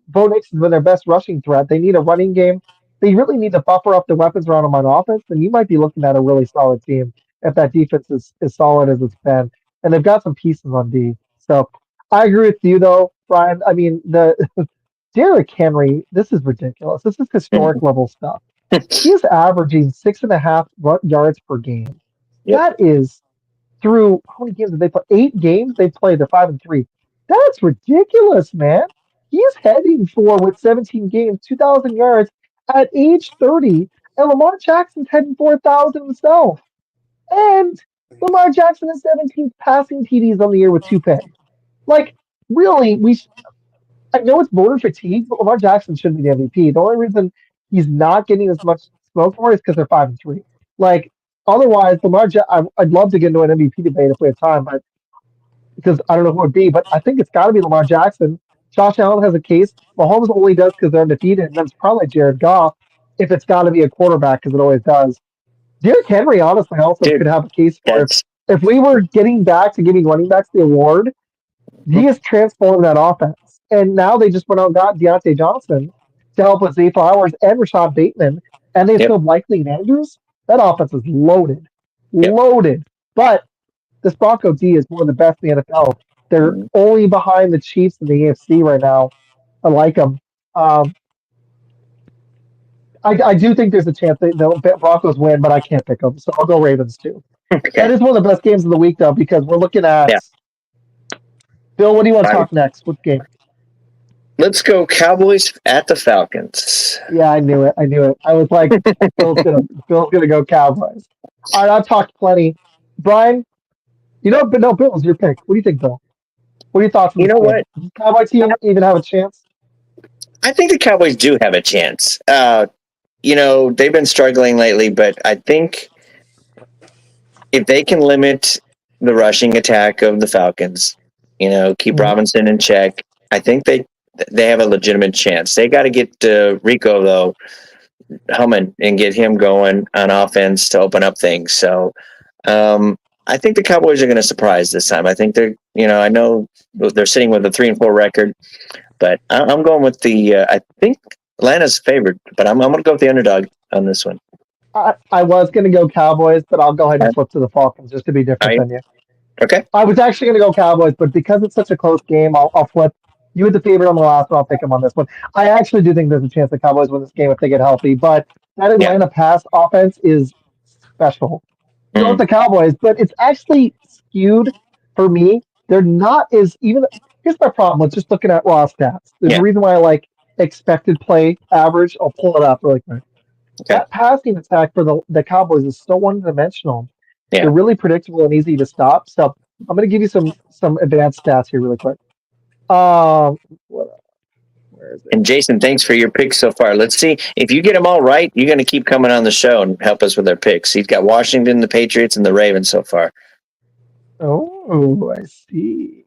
Bo Nix has been their best rushing threat. They need a running game. They really need to buffer up the weapons around them on offense, and you might be looking at a really solid team if that defense is as solid as it's been. And they've got some pieces on D. So I agree with you though, Brian. I mean, the Derrick Henry, this is ridiculous. This is historic Mhm. level stuff. He is averaging 6.5 yards per game. Yep. That is through how many games did they play? 8 games they played. They're 5-3. That's ridiculous, man. He's heading for with 17 games, 2,000 yards at age 30, and Lamar Jackson's heading for 1,000 himself. And Lamar Jackson is 17th passing TDs on the year with two picks. Like, really, I know it's voter fatigue, but Lamar Jackson should be the MVP. The only reason he's not getting as much smoke for it is because they're 5-3. Like, otherwise, I'd love to get into an MVP debate if we have time, but because I don't know who it would be, but I think it's got to be Lamar Jackson. Josh Allen has a case. Mahomes only does because they're undefeated, and then it's probably Jared Goff if it's got to be a quarterback because it always does. Derrick Henry, honestly, also Dude, could have a case for that's if we were getting back to giving running backs the award, he has transformed that offense. And now they just went out and got Deontay Johnson to help with Zay Flowers and Rashad Bateman, and they yep, still have Likely and Andrews. That offense is loaded. yep. Loaded. But this Bronco D is one of the best in the NFL. They're Mhm. only behind the Chiefs in the AFC right now. I like them. Um, I do think there's a chance the Broncos win, but I can't pick them, so I'll go Ravens too. Okay. That is one of the best games of the week, though, because we're looking at Yeah. Bill. What do you want to Fine. talk next? What game? Let's go Cowboys at the Falcons. Yeah, I knew it. I knew it. I was like, Bill's gonna go Cowboys. All right, I've talked plenty. Brian, but no, Bill's your pick. What do you think, Bill? What are your thoughts on You this know game? what? Does the Cowboy team even have a chance? I think the Cowboys do have a chance. They've been struggling lately, but I think if they can limit the rushing attack of the Falcons, keep Mhm. Robinson in check, I think they have a legitimate chance. They got to get Rico though humming and get him going on offense to open up things. So I think the Cowboys are going to surprise this time. I think I know they're sitting with a 3-4 record, but I'm going with I think Atlanta's favored, but I'm going to go with the underdog on this one. I was gonna go Cowboys, but I'll go ahead and Are flip to the Falcons just to be are different you? than you. Okay. I was actually gonna go Cowboys, but because it's such a close game, I'll flip. You had the favorite on the last one. I'll pick them on this one. I actually do think there's a chance the Cowboys win this game if they get healthy, but that Yeah. Atlanta pass offense is special. Go with Mm. the Cowboys, but it's actually skewed for me. They're not as even. Here's my problem with just looking at raw stats. There's a Yeah. reason why I like expected play average. I'll pull it up really quick. Okay. That passing attack for the Cowboys is so one dimensional. Yeah. They're really predictable and easy to stop. So I'm going to give you some advanced stats here really quick. Um, where is it? And Jason, thanks for your picks so far. Let's see if you get them all right. You're going to keep coming on the show and help us with our picks. He's got Washington, the Patriots, and the Ravens so far. Oh, I see.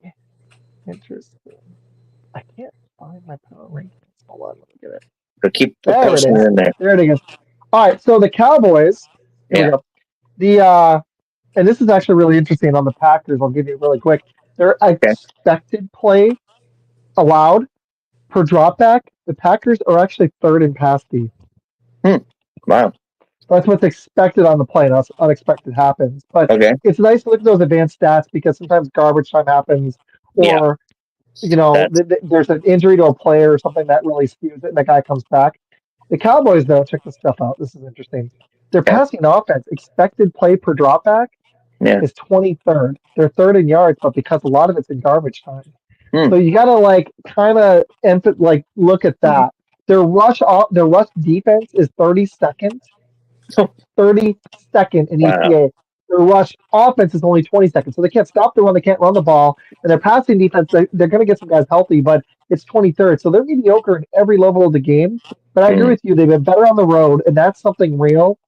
Interesting. I can't find my power rankings. Hold on, let me get it. So keep There it posting it is. in there. There it is. All right, so the Cowboys. Here we Yeah. go. And this is actually really interesting on the Packers. I'll give you really quick. Their Okay. expected play allowed per dropback. The Packers are actually third in pass D. Wow. That's what's expected on the play. That's unexpected happens. But Okay. it's nice to look at those advanced stats because sometimes garbage time happens, Yeah. or That's there's an injury to a player or something that really skews it, and that guy comes back. The Cowboys, though, check this stuff out. This is interesting. Their okay. passing offense expected play per dropback Yeah. is 23rd. They're third in yards, but because a lot of it's in garbage time. Hmm. So you gotta kind of look at that. Their rush defense is 32nd, Oh, 32nd in wow. EPA. Their rush offense is only 22nd, so they can't stop the run, they can't run the ball, and their passing defense they're going to get some guys healthy, but it's 23rd, so they're mediocre in every level of the game. But I agree Mm. with you; they've been better on the road, and that's something real.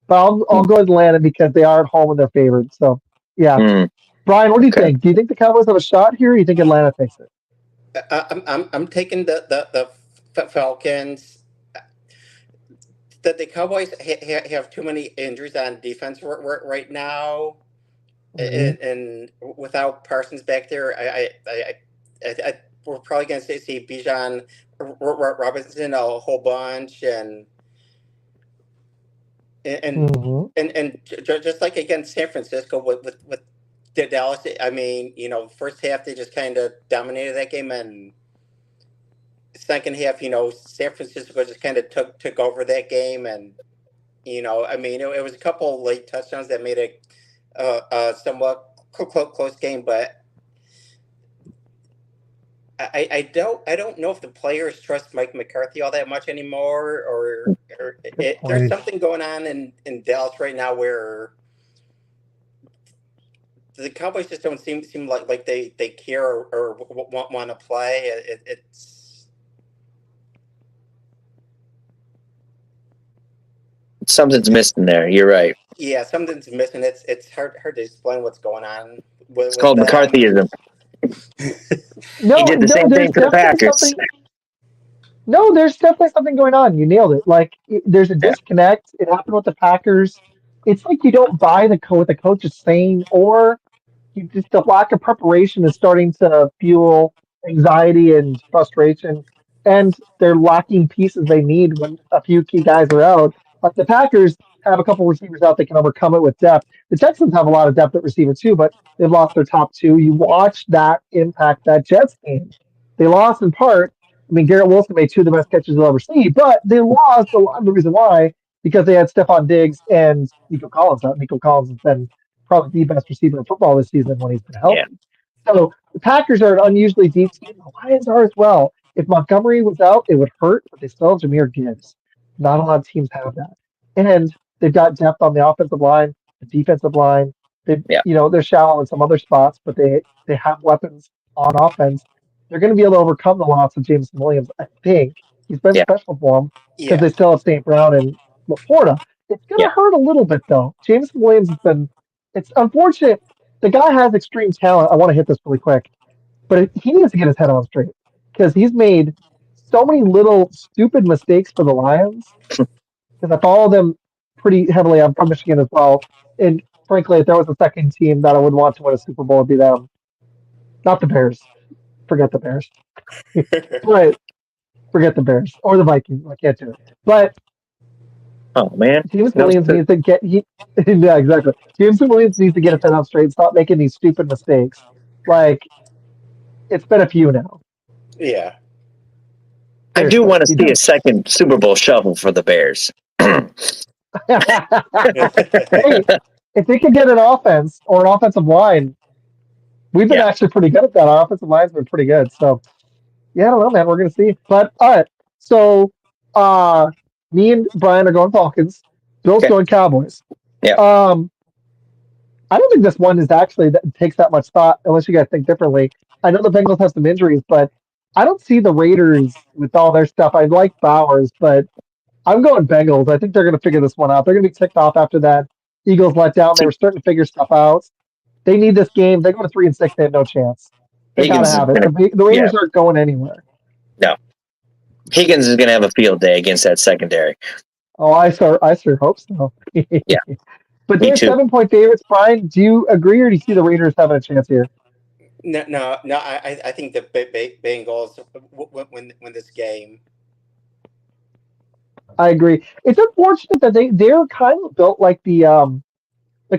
But I'll go Atlanta because they are at home and they're favored. So yeah, Mm. Brian, what do you Okay. think? Do you think the Cowboys have a shot here? Or you think Atlanta takes it? I'm taking the Falcons. That the Cowboys have too many injuries on defense right now, Mhm. and without Parsons back there, we're probably going to see Bijan Robinson a whole bunch, and Mhm. just like against San Francisco with Dallas. I mean, first half they just kind of dominated that game, and second half, San Francisco just kind of took over that game, and I mean, it was a couple late touchdowns that made it a somewhat close game, but I don't know if the players trust Mike McCarthy all that much anymore, or there's something going on in Dallas right now where the Cowboys just don't seem like they care or want to play. It's Something's missing there. You're right. yeah, something's missing. It's hard to explain what's going on It's called them. McCarthyism. No, He did the same thing to the Packers. No, there's definitely something going on. You nailed it. Like there's a disconnect. It happened with the Packers. It's like you don't buy what the coach is saying, or the lack of preparation is starting to fuel anxiety and frustration, and they're lacking pieces they need when a few key guys are out. Like the Packers have a couple receivers out, they can overcome it with depth. The Texans have a lot of depth at receiver too, but they've lost their top two. You watch that impact that Jets game. They lost in part. I mean, Garrett Wilson made two of the best catches you'll ever see, but they lost a lot of the reason why because they had Stephon Diggs and Nico Collins out. Nico Collins has been probably the best receiver in football this season when he's been healthy. Yeah. So the Packers are an unusually deep team. The Lions are as well. If Montgomery was out, it would hurt, but they still have Jahmyr Gibbs. Not a lot of teams have that. And they've got depth on the offensive line, the defensive line. They're shallow in some other spots, but they have weapons on offense. They're going to be able to overcome the loss of Jameson Williams, I think. He's been special for them because they still have St. Brown and LaPorta. It's going to hurt a little bit, though. Jameson Williams has been – it's unfortunate. The guy has extreme talent. I want to hit this really quick. But he needs to get his head on straight because he's made so many little stupid mistakes for the Lions. Because I follow them pretty heavily. I'm from Michigan as well. And frankly, if there was a second team that I would want to win a Super Bowl, it'd be them. Not the Bears. Forget the Bears. But forget the Bears or the Vikings. I can't do it. But Jameson Williams needs to get. Yeah, exactly. Jameson Williams needs to get his head on straight. Stop making these stupid mistakes. Like it's been a few now. Yeah. I do want to see a second Super Bowl shuffle for the Bears. Hey, if they could get an offense or an offensive line, we've been actually pretty good at that. Our offensive line's been pretty good. So, yeah, I don't know, man. We're going to see. But, all right. So, me and Brian are going Falcons. Bill's going Cowboys. Yeah. I don't think this one is actually that takes that much thought, unless you guys think differently. I know the Bengals have some injuries, but I don't see the Raiders with all their stuff. I like Bowers, but I'm going Bengals. I think they're going to figure this one out. They're going to be ticked off after that Eagles let down. They were starting to figure stuff out. They need this game. They go to 3-6. They have no chance. They got to have it. The Raiders aren't going anywhere. No. Higgins is going to have a field day against that secondary. Oh, I sure hope so. Yeah. But they're 7-point favorites. Brian, do you agree or do you see the Raiders having a chance here? No. I think the Bengals win this game. I agree. It's unfortunate that they're kind of built like the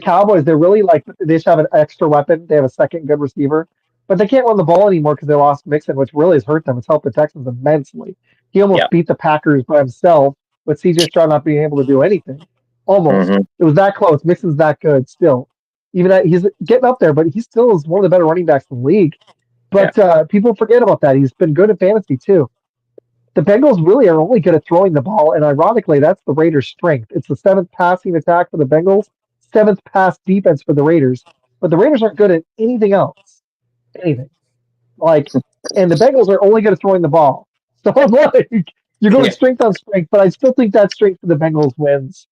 Cowboys. They're really like they just have an extra weapon. They have a second good receiver, but they can't run the ball anymore because they lost Mixon, which really has hurt them. It's helped the Texans immensely. He almost beat the Packers by himself with C.J. Stroud not being able to do anything. Almost. Mm-hmm. It was that close. Mixon's that good still. Even that he's getting up there, but he still is one of the better running backs in the league. But people forget about that. He's been good at fantasy too. The Bengals really are only good at throwing the ball, and ironically, that's the Raiders' strength. It's the 7th passing attack for the Bengals, 7th pass defense for the Raiders. But the Raiders aren't good at anything else. Anything. And the Bengals are only good at throwing the ball. So I'm like, you're going strength on strength, but I still think that strength for the Bengals wins.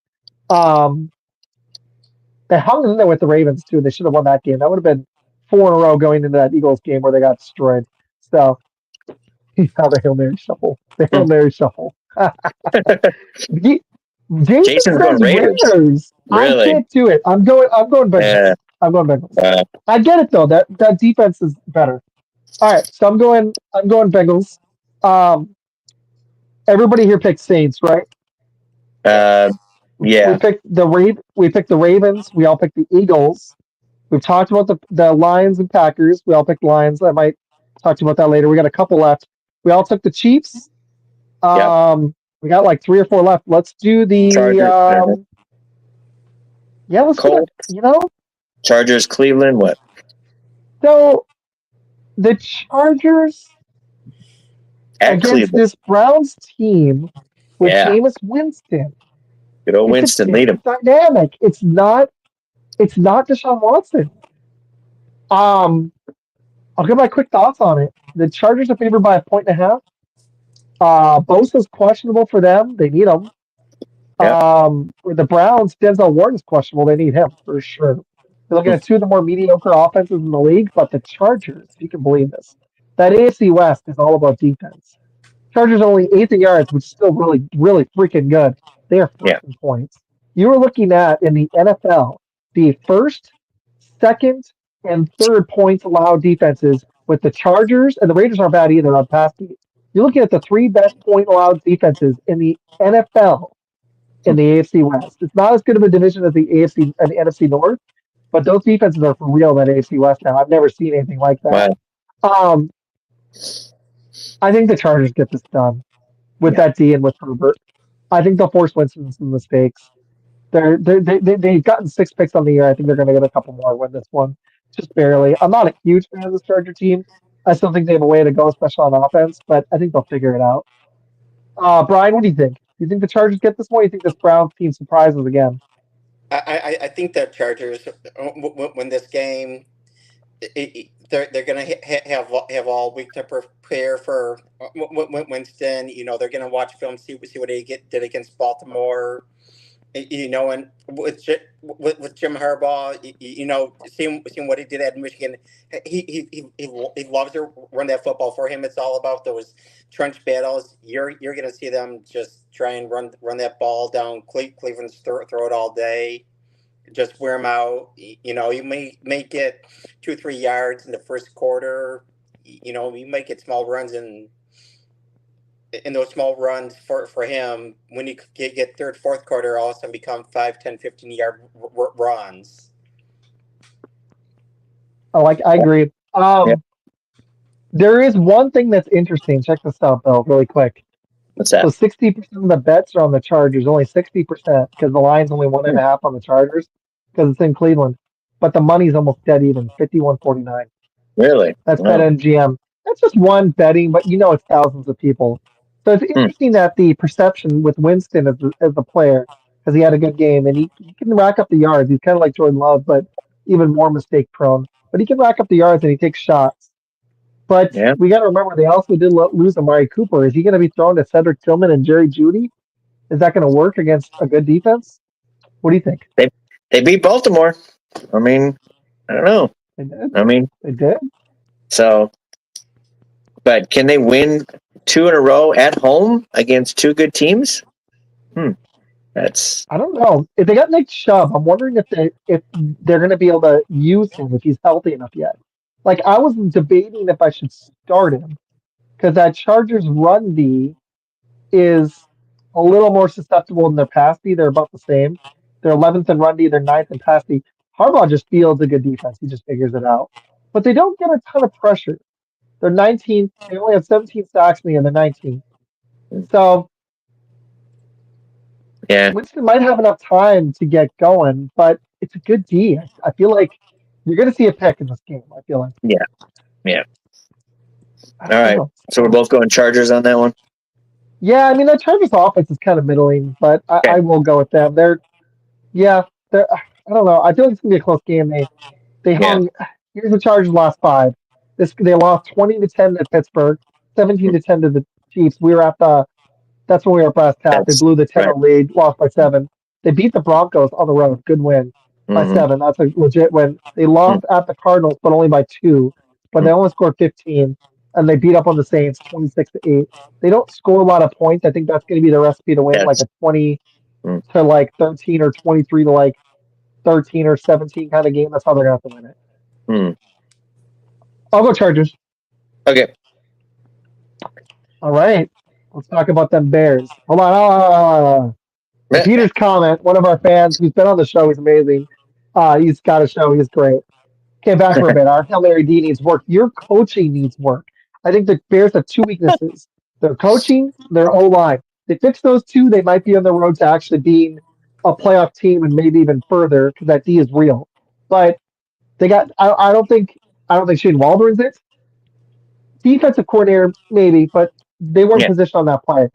They hung in there with the Ravens, too. They should have won that game. That would have been 4 in a row going into that Eagles game where they got destroyed. So, the Hail Mary shuffle. The Hail Mary shuffle. Jason's going Raiders. Really? I can't do it. I'm going Bengals. Yeah. I'm going Bengals. I get it, though. That defense is better. All right, so I'm going Bengals. Everybody here picked Saints, right? Yeah. We picked the Ravens. We all picked the Eagles. We've talked about the Lions and Packers. We all picked Lions. I might talk to you about that later. We got a couple left. We all took the Chiefs. Yep. We got like 3 or 4 left. Let's do the Chargers. yeah, let's do Colts. it. Chargers, Cleveland. What? So the Chargers At against Cleveland. this Browns team with Yeah. Jameis Winston. Good old It's Winston. a Lead him. different dynamic. It's not Deshaun Watson. I'll give my quick thoughts on it. The Chargers are favored by 1.5. Bosa's questionable for them. They need him. Yep. For the Browns, Denzel Ward is questionable. They need him for sure. They're looking at 2 of the more mediocre offenses in the league, but the Chargers, if you can believe this, that AFC West is all about defense. Chargers only 8th in yards, which is still really, really freaking good. They are first in points. You were looking at in the NFL the first, second, and third points allowed defenses with the Chargers, and the Raiders aren't bad either on pass D. You're looking at the 3 best point allowed defenses in the NFL in the AFC West. It's not as good of a division as the AFC and the NFC North, but those defenses are for real in that AFC West now. I've never seen anything like that. Wow. I think the Chargers get this done with that D and with Herbert. I think they'll force Winston some mistakes. They've gotten 6 picks on the year. I think they're going to get a couple more, win this one, just barely. I'm not a huge fan of this Charger team. I still think they have a way to go, especially on offense, but I think they'll figure it out. Brian, what do you think? Do you think the Chargers get this one? Or do you think this Browns team surprises again? I think that Chargers win this game. They're going to have all week to prepare for Winston. They're going to watch film, see what he did against Baltimore. And with Jim Harbaugh, seeing what he did at Michigan, he loves to run that football. For him, it's all about those trench battles. You're going to see them just try and run that ball down Cleveland's throw it all day. Just wear them out. You may get 2-3 yards in the first quarter. You might get small runs in those small runs for him. When you get third, fourth quarter, all of a sudden become 5, 10, 15-yard runs. I agree. There is one thing that's interesting. Check this out, Bill, really quick. What's that? So 60% of the bets are on the Chargers, only 60% because the line's only 1.5 on the Chargers because it's in Cleveland. But the money's almost dead even, 51.49. Really? That's BetMGM. That's just one betting, but it's thousands of people. So it's interesting that the perception with Winston as the player, because he had a good game and he can rack up the yards. He's kind of like Jordan Love, but even more mistake prone. But he can rack up the yards and he takes shots. But we got to remember they also did lose Amari Cooper. Is he going to be thrown to Cedric Tillman and Jerry Jeudy? Is that going to work against a good defense? What do you think? They beat Baltimore. I mean, I don't know. They did. They did. So, but can they win 2 in a row at home against 2 good teams? I don't know. If they got Nick Chubb, I'm wondering if they're going to be able to use him if he's healthy enough yet. Like, I was debating if I should start him because that Chargers run D is a little more susceptible than their pass D. They're about the same. They're 11th in run D. They're 9th in pass D. Harbaugh just fields a good defense. He just figures it out. But they don't get a ton of pressure. They're 19th. They only have 17 sacks in the year. They're 19th. So Winston might have enough time to get going, but it's a good D. I feel like you're going to see a pick in this game. I feel like. Yeah. All right. So we're both going Chargers on that one? Yeah, I mean, the Chargers offense is kind of middling, but I will go with them. They're I don't know. I feel like it's going to be a close game. They hung. Here's the Chargers lost 5. They lost 20-10 to Pittsburgh, 17-10 to the Chiefs. That's when we were brass tacked. They blew the 10 lead, lost by 7. They beat the Broncos on the road. Good win by 7. That's a legit win. They lost at the Cardinals, but only by 2. But they only scored 15, and they beat up on the Saints 26-8. They don't score a lot of points. I think that's going to be the recipe to win, like a 20 to like 13 or 23 to like 13 or 17 kind of game. That's how they're going to have to win it. I'll go Chargers. Okay. All right. Let's talk about them Bears. Hold on. Peter's comment, one of our fans who's been on the show, he's amazing. He's got a show. He's great. Okay, back for a bit. Our Hail Mary D needs work. Your coaching needs work. I think the Bears have two weaknesses: their coaching, their O line. They fix those two, they might be on the road to actually being a playoff team and maybe even further because that D is real. But they got. I don't think Shane Waldron's it. Defensive coordinator maybe, but they weren't Yeah. positioned on that play,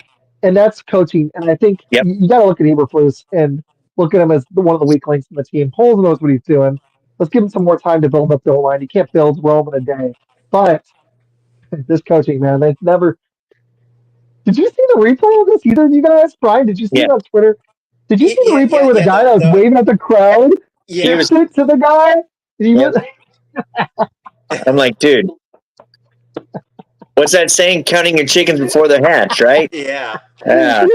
and that's coaching. And I think Yep. you got to look at Eberflus and look at him as one of the weak links in the team. Poles knows what he's doing. Let's give him some more time to build up the O line. You can't build Rome in a day. But this coaching, man, they've never. Did you see the replay of this? Either of you guys, Brian? Did you see Yeah. it on Twitter? Did you see the replay where the guy that was waving at the crowd He was. fixed it to the guy? He Yep. was, I'm like, dude, what's that saying? Counting your chickens before they're hatched, right? Yeah. Yeah.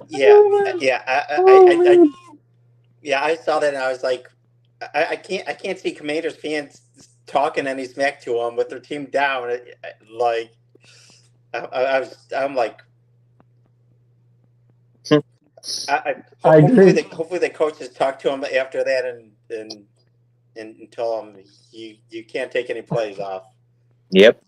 Yeah. Yeah. oh man. Yeah. I saw that and I was like, I can't see Commanders fans talking any smack to them with their team down. Like, I'm like, I agree. hopefully the coaches talk to him after that and tell him you can't take any plays off. Yep.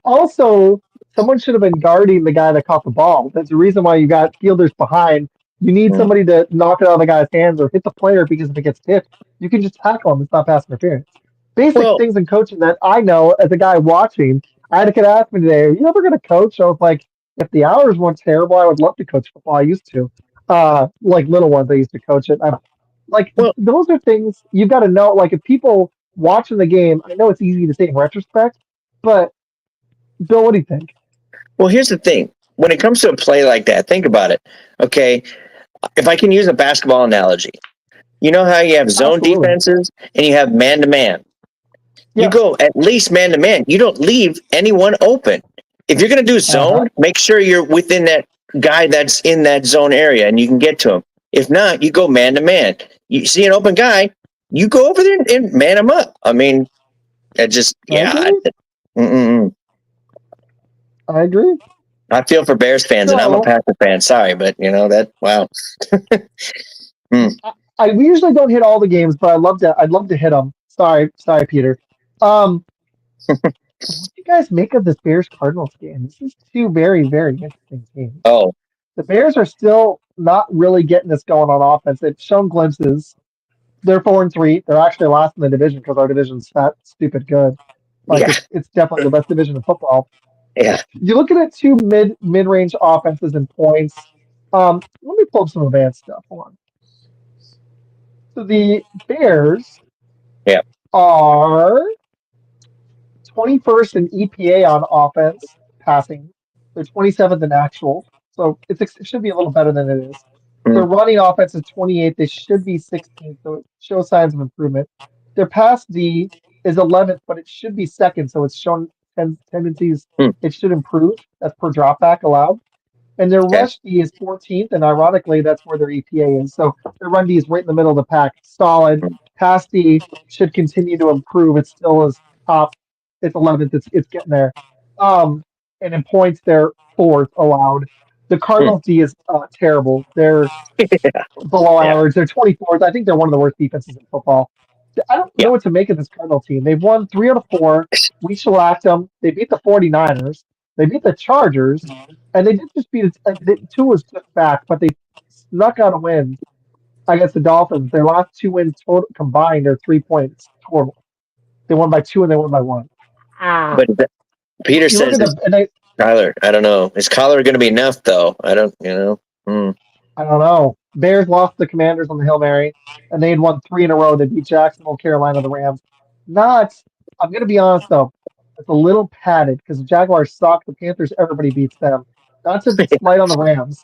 Also, someone should have been guarding the guy that caught the ball. That's the reason why you got fielders behind. You need Mm. somebody to knock it out of the guy's hands or hit the player because if it gets tipped, you can just tackle him. It's not pass interference. Basic Well, things in coaching that I know as a guy watching. I had a kid ask me today, "Are you ever going to coach?" I was like, "If the hours weren't terrible, I would love to coach football. I used to, like little ones. I used to coach it. Like well, those are things you've got to know. Like if people watching the game, I know it's easy to say in retrospect, but Bill, what do you think? well. Here's the thing. When it comes to a play like that, think about it. Okay, if I can use a basketball analogy, you know how you have zone Absolutely. defenses and you have man to man. You Yes. go at least man to man. You don't leave anyone open. If you're going to do Uh-huh. zone, make sure you're within that guy that's in that zone area and you can get to him. If not, you go man to man. You see an open guy, you go over there and man him up. I mean, it just, I yeah. agree. Mm-mm-mm. I agree. I feel for Bears fans, and I'm a So Packer fan. Sorry, but you know that. Wow. we usually don't hit all the games, but I'd love to hit them. Sorry, Peter. Um, what do you guys make of this Bears Cardinals game? This is two very, very interesting teams. Oh, The Bears are still not really getting this going on offense. They've shown glimpses. They're 4-3. They're actually last in the division because our division's fat, stupid good. Like yeah, it's definitely the best division in football. yeah. You're looking at two mid range offenses and points. Let me pull up some advanced stuff. Hold on. So the Bears Yeah. are 21st in EPA on offense passing. They're 27th in actual. So it should be a little better than it is. Their Mm, running offense is 28th. They should be 16th. So it shows signs of improvement. Their pass D is 11th, but it should be second. So it's shown tendencies. mm, It should improve. That's per dropback allowed. And their okay. rush D is 14th, and ironically, that's where their EPA is. So their run D is right in the middle of the pack. Solid. Mm, Pass D should continue to improve. It still is top. It's 11th. It's getting there. Um, and in points, they're fourth allowed. The mm. Cardinals D is terrible. They're below Yeah. average. They're 24th. I think they're one of the worst defenses in football. I don't Yeah. know what to make of this Cardinal team. They've won 3 out of 4. We shellacked them. They beat the 49ers. They beat the Chargers. And they did just beat two was just back, but they snuck out a win against the Dolphins. Their last 2 wins total combined are 3 points total. They won by 2 and they won by 1. But Peter You look says at it's the and they Kyler. I don't know. Is Kyler going to be enough though? I don't. You know. Mm. I don't know. Bears lost the Commanders on the Hail Mary, and they had won 3 in a row. They beat Jacksonville, Carolina, the Rams. Not, I'm going to be honest though, it's a little padded because the Jaguars suck. The Panthers, everybody beats them. Not to slight on the Rams.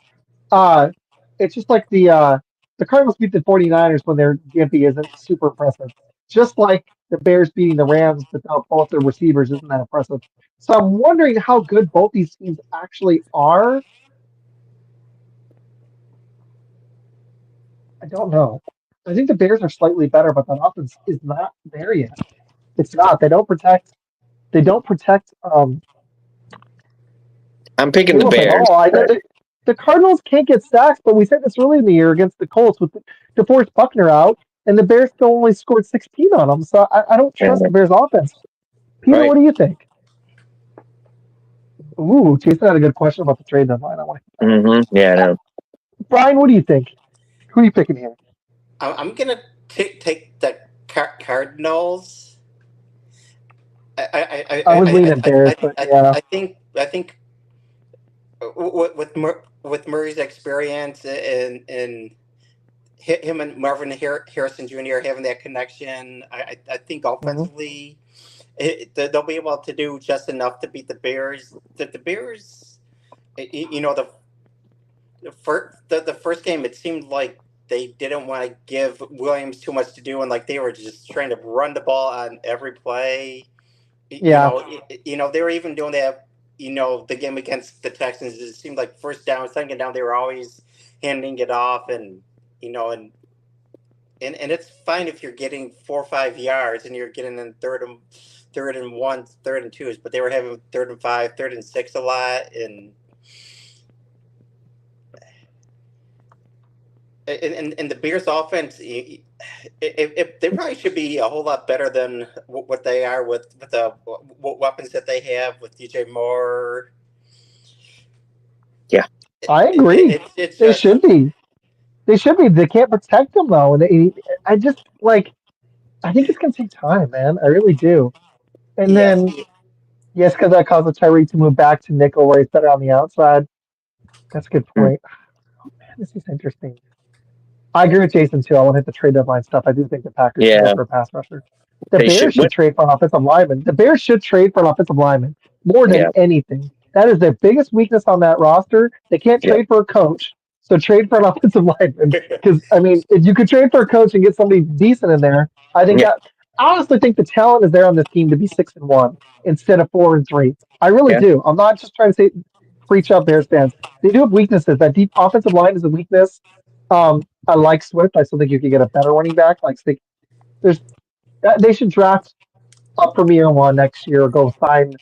Uh, it's just like the Cardinals beat the 49ers when their gimpy isn't super impressive. Just like the Bears beating the Rams without both their receivers isn't that impressive. So I'm wondering how good both these teams actually are. I don't know. I think the Bears are slightly better, but that offense is not there yet. It's not. They don't protect. They don't protect I'm picking the Caleb at Bears. all. I know But the Cardinals can't get sacks, but we said this early in the year against the Colts with to force Buckner out, and the Bears still only scored 16 on them. So I don't trust the Bears offense. Peter, Right. what do you think? Ooh, Jason had a good question about the trade deadline. I want to hear that one. Yeah, I know. Brian, what do you think? Who are you picking here? I'm gonna take the Cardinals. I was leaning Bears, but yeah. I think with Murray's experience and him and Marvin Harrison Jr. having that connection, I think Mhm. offensively they'll be able to do just enough to beat the Bears. The Bears, the first game, it seemed like they didn't want to give Williams too much to do, and like they were just trying to run the ball on every play. Yeah. They were even doing that. The game against the Texans, it seemed like first down, second down, they were always handing it off, and and it's fine if you're getting 4 or 5 yards and you're getting in third and one, third and twos, but they were having third and five, third and six a lot, and the Bears offense, they probably should be a whole lot better than what they are with the weapons that they have with DJ Moore. Yeah. I agree. It's They just should be. They should be. They can't protect him though. And I just like. I think it's gonna take time, man. I really do. And yes, then yes, because that causes Tyreek to move back to nickel where he's better on the outside. That's a good Mm. point. Oh, man, this is interesting. I agree with Jason too. I want to hit the trade deadline stuff. I do think the Packers should go Yeah, for a pass rusher. The they should. Bears should What? trade for an offensive lineman. The Bears should trade for an offensive lineman more than Yeah, anything. That is their biggest weakness on that roster. They can't yeah, trade for a coach, so trade for an offensive lineman. Because I mean, if you could trade for a coach and get somebody decent in there, I think yeah, that I honestly think the talent is there on this team to be 6-1 instead of 4-3. I really yeah, do. I'm not just trying to say preach up Bears fans. They do have weaknesses. That deep offensive line is a weakness. I like Swift. I still think you could get a better running back. Like there's they should draft a premier one next year or go sign.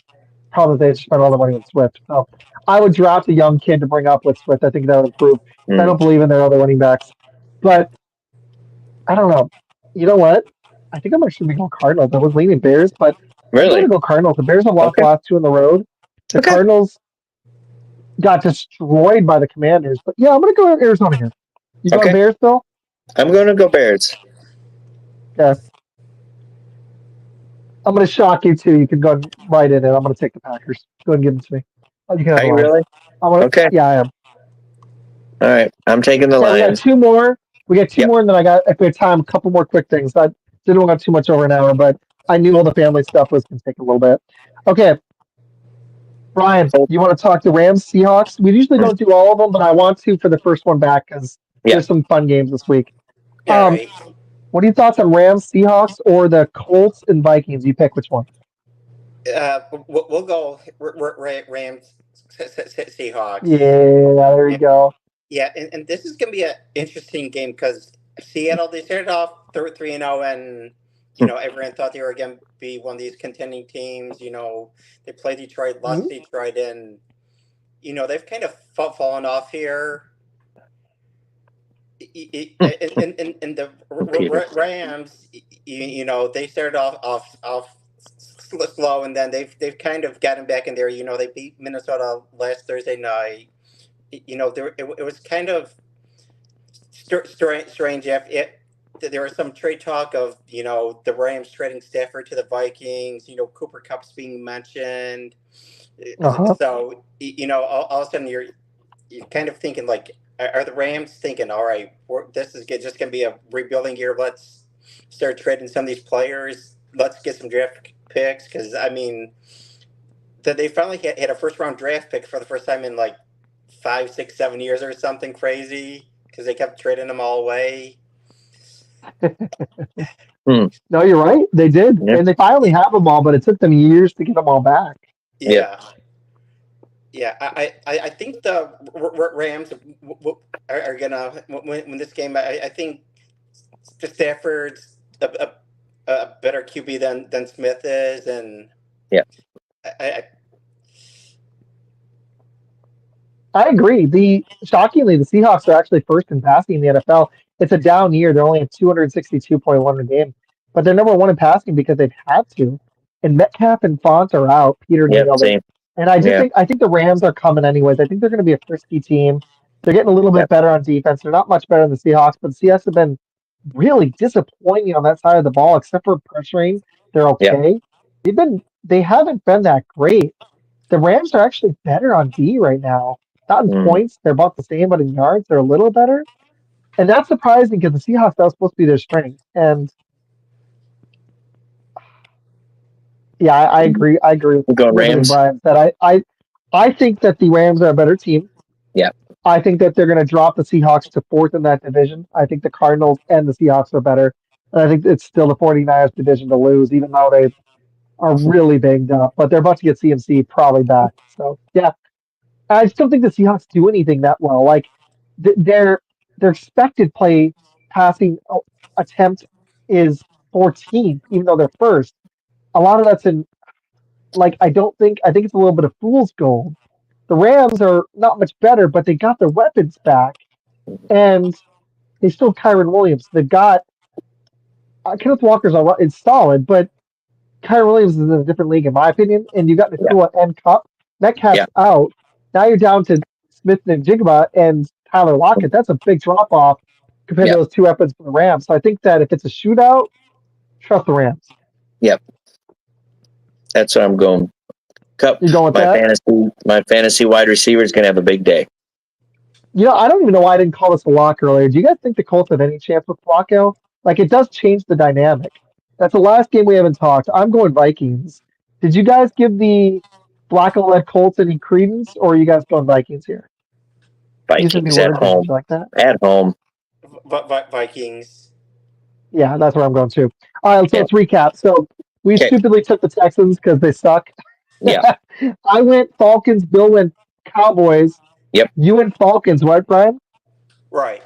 Probably they spend all the money with Swift. So I would draft a young kid to bring up with Swift. I think that would improve. I mm, don't believe in their other running backs, but I don't know. You know what? I think I'm actually going to go Cardinals. I was leaning Bears, but I think I'm going really? to go Cardinals. The Bears have lost the Okay, last two in the road. The okay, Cardinals got destroyed by the Commanders, but yeah, I'm going to go Arizona here. You going okay. Bears, Bill? I'm going to go Bears. Yeah. I'm going to shock you too. You can go right in it. I'm going to take the Packers. Go ahead and give them to me. Oh, you can have Are the you Lions. really? I'm gonna, Okay. yeah, I am. All right. I'm taking the Okay, we got Lions. two more. We got two Yep. more, and then I got, if we have time, a couple more quick things. I didn't want to too much over an hour, but I knew all the family stuff was going to take a little bit. Okay, Brian, Oh, you want to talk the Rams, Seahawks? We usually mm, don't do all of them, but I want to for the first one back because yeah. there's some fun games this week. all Um, right. what are your thoughts on Rams, Seahawks, or the Colts and Vikings? You pick which one. We'll go Rams, Yeah, Seahawks. there you go. Yeah, and this is going to be an interesting game because Seattle, they started off 3-0, and Mm, everyone thought they were going to be one of these contending teams. They played Detroit, lost Mhm. to Detroit, and they've kind of fallen off here. mm, And the Peter. Rams, they started off slow, and then they've kind of gotten back in there. They beat Minnesota last Thursday night. It was kind of strange. There was some trade talk of the Rams trading Stafford to the Vikings. Cooper Cup's being mentioned. Uh-huh. So all of a sudden you're kind of thinking like, are the Rams thinking, all right, this is just going to be a rebuilding year. Let's start trading some of these players. Let's get some draft picks because I mean that they finally had a first round draft pick for the first time in like 5, 6, 7 years or something crazy because they kept trading them all away. Mm, No, you're right. They did. yeah. And they finally have them all, but it took them years to get them all back. Yeah. Yeah. Yeah, I think the Rams are gonna win this game. I think Stafford's a better QB than Smith is, and Yeah. I I agree. Shockingly, the Seahawks are actually first in passing in the NFL. It's a down year. They're only at 262.1 a game, but they're number one in passing because they've had to. And Metcalf and Font are out. Peter Yep, nailed it. same. And I just Yeah, think the Rams are coming anyways. I think they're going to be a frisky team. They're getting a little bit yep. better on defense. They're not much better than the Seahawks, but the Seahawks have been really disappointing on that side of the ball, except for pressuring. They're Yep. okay. They haven't been that great. The Rams are actually better on D right now. Not in Mm. points, they're about the same, but in yards, they're a little better. And that's surprising because the Seahawks, that was supposed to be their strength. And yeah, I agree. I agree with We're going everything Rams. Brian said. I think that the Rams are a better team. Yeah. I think that they're going to drop the Seahawks to fourth in that division. I think the Cardinals and the Seahawks are better. And I think it's still the 49ers division to lose, even though they are really banged up. But they're about to get CMC probably back. So, yeah, I just don't think the Seahawks do anything that well. Like their expected play passing attempt is 14th, even though they're first. A lot of that's in like I think it's a little bit of fool's gold. The Rams are not much better, but they got their weapons back, and they still have Kyron Williams. They've got Kenneth Walker's all right, it's solid, but Kyron Williams is in a different league in my opinion. And you got Yeah, Nakua and Cup. yeah, Metcalf's out. Now you're down to Smith and Jigba and Tyler Lockett. That's a big drop off compared yeah, to those two weapons for the Rams. So I think that if it's a shootout, trust the Rams. yeah. That's what I'm going. Cup, You going with that? my fantasy wide receiver is gonna have a big day. I don't even know why I didn't call this a lock earlier. Do you guys think the Colts have any chance with Flacco? Like, it does change the dynamic. That's the last game we haven't talked. I'm going Vikings. Did you guys give the Flacco-led Colts any credence, or are you guys going Vikings here? Using new Vikings at word there. Would home. you like that? At home. Vikings. Yeah, that's where I'm going to. All right, so Yeah. let's recap. So we Okay. stupidly took the Texans because they suck. Yeah. I went Falcons. Bill went Cowboys. Yep. You went Falcons, right, Brian? Right.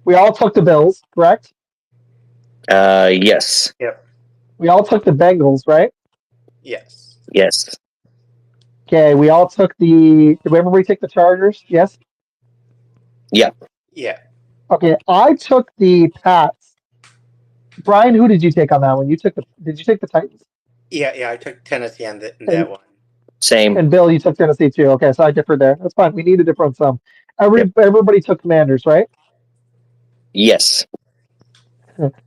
We all took the Bills, correct? Yes. Yep. We all took the Bengals, right? Yes. Yes. Okay, we all took did everybody take the Chargers? Yes? Yeah. Yeah. Okay, I took the Pats. Brian, who did you take on that one? Did you take the Titans? Yeah. I took Tennessee on that And, one. Same. and Bill, you took Tennessee too. Okay, so I differed there. That's fine. We need to differ on some. Everybody took Commanders, right? Yes.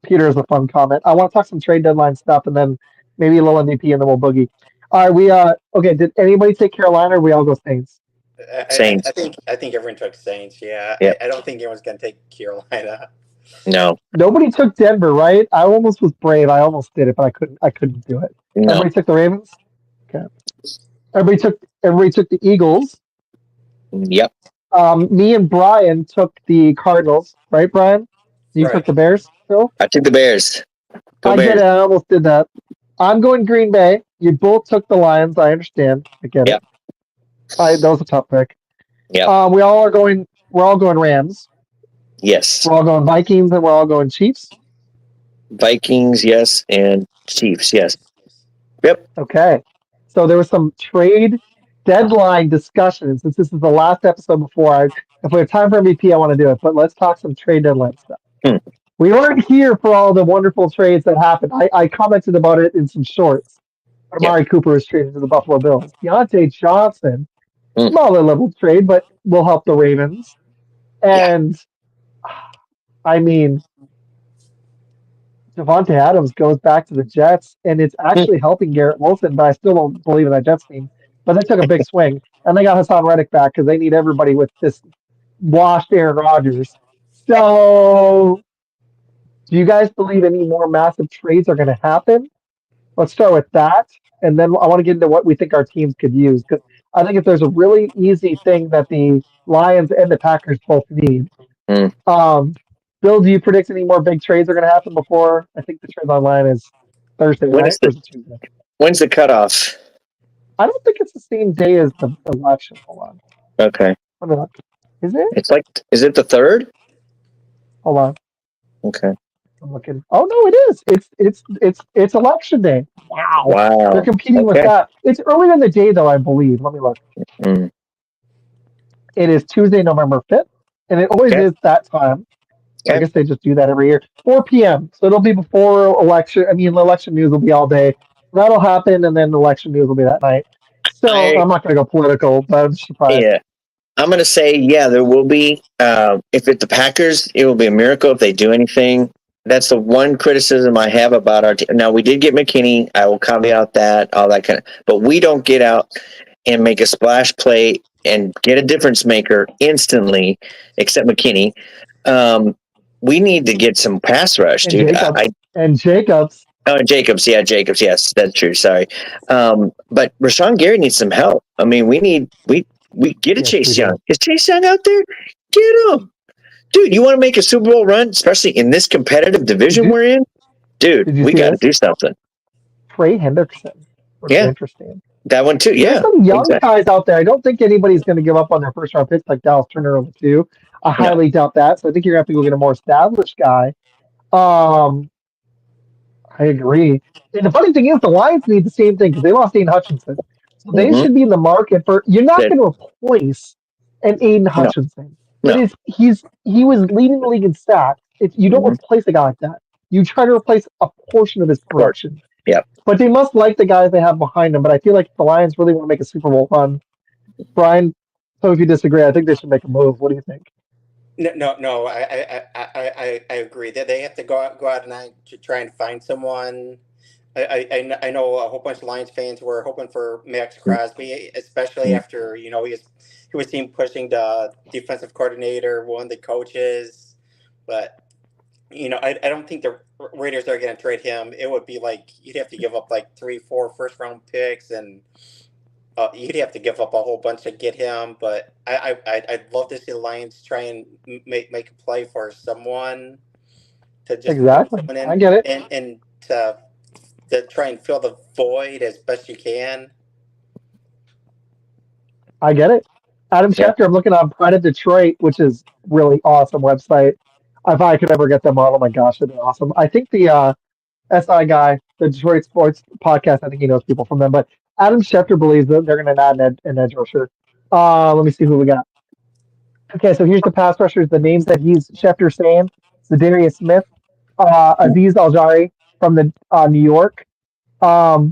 Peter is a fun comment. I want to talk some trade deadline stuff and then maybe a little MVP and then we'll boogie. All right, okay, did anybody take Carolina or we all go Saints? Saints. I think everyone took Saints. Yeah. Yep. I don't think anyone's gonna take Carolina. No. Nobody took Denver, right? I almost was brave. I almost did it, but I couldn't do it. No. Everybody took the Ravens? Okay. Everybody took the Eagles. Yep. Me and Brian took the Cardinals, right, Brian? You Right. took the Bears, Phil? I took the Bears. Go I Bears. get it. I almost did that. I'm going Green Bay. You both took the Lions. I understand. I get Yep. it. That was a tough pick. Yep. We're all going Rams. Yes. We're all going Vikings, and we're all going Chiefs. Vikings, yes, and Chiefs, yes. Yep. Okay. So there was some trade deadline discussion. Since this is the last episode if we have time for MVP, I want to do it. But let's talk some trade deadline stuff. We weren't here for all the wonderful trades that happened. I commented about it in some shorts. Amari Cooper was traded to the Buffalo Bills. Deontay Johnson, smaller level trade, but will help the Ravens. And I mean, Devontae Adams goes back to the Jets, and it's actually helping Garrett Wilson, but I still don't believe in that Jets team. But they took a big swing, and they got Hassan Reddick back because they need everybody with this washed Aaron Rodgers. So, do you guys believe any more massive trades are going to happen? Let's start with that, and then I want to get into what we think our teams could use, because I think if there's a really easy thing that the Lions and the Packers both need. Bill, do you predict any more big trades are going to happen before? I think the trade online is Thursday, right? Or is it Tuesday? When's the cutoff? I don't think it's the same day as the election. Hold on. Okay. Let me look. Is it? Is it the 3rd? Hold on. Okay. I'm looking. Oh no, it is. It's election day. Wow. Wow. They're competing with that. It's earlier in the day though, I believe. Let me look. It is Tuesday, November 5th, and it always Okay. is that time. I Okay. guess they just do that every year. 4 p.m. So it'll be before election. I mean, the election news will be all day. That'll happen, and then the election news will be that night. So I I'm not going to go political, but I'm surprised. yeah. I'm gonna say there will be. If it's the Packers, it will be a miracle if they do anything. That's the one criticism I have about our team. Now we did get McKinney. I will caveat that, all that kind of. But we don't get out and make a splash play and get a difference maker instantly, except McKinney. Um, we need to get some pass rush, And dude. Jacobs. And Jacobs. Oh, Jacobs. Yeah, Jacobs. Yes, that's true. Sorry. But Rashawn Gary needs some help. I mean, we get a Yes, we Chase do. Young. Is Chase Young out there? Get him. Dude, you want to make a Super Bowl run, especially in this competitive division we're in? Dude, Did you we see got to this? do something. Trey Hendrickson, which is Yeah, interesting. that one too. There's Yeah, some young exactly. guys out there. I don't think anybody's going to give up on their first round picks like Dallas Turner over two. I No. highly doubt that. So I think you're going to have to go get a more established guy. I agree. And the funny thing is, the Lions need the same thing because they lost Aiden Hutchinson. So they Mm-hmm. should be in the market for. You're not going to replace an Aiden No, Hutchinson. no. He was leading the league in sacks. If you don't Mm-hmm. replace a guy like that, you try to replace a portion of his Of course. production. Yeah. But they must like the guys they have behind them. But I feel like if the Lions really want to make a Super Bowl run, Brian, so if you disagree, I think they should make a move. What do you think? No. I agree that they have to go out and to try and find someone. I know a whole bunch of Lions fans were hoping for Max Crosby, especially after he was seen pushing the defensive coordinator, one of the coaches, but. I don't think the Raiders are going to trade him. It would be like you'd have to give up like 3, 4 first round picks, and you'd have to give up a whole bunch to get him. But I'd love to see the Lions try and make a play for someone to just bring Exactly. someone I in get it. and to try and fill the void as best you can. I get it. Adam Yeah. Schefter, I'm looking on Pride of Detroit, which is really awesome website. If I could ever get them on, oh my gosh, it'd be awesome. I think the SI guy, the Detroit Sports Podcast, I think he knows people from them, but Adam Schefter believes that they're going to add an edge rusher. Let me see who we got. Okay, so here's the pass rushers, the names that Schefter's saying. Zadarius Smith, Aziz Aljari from the New York. But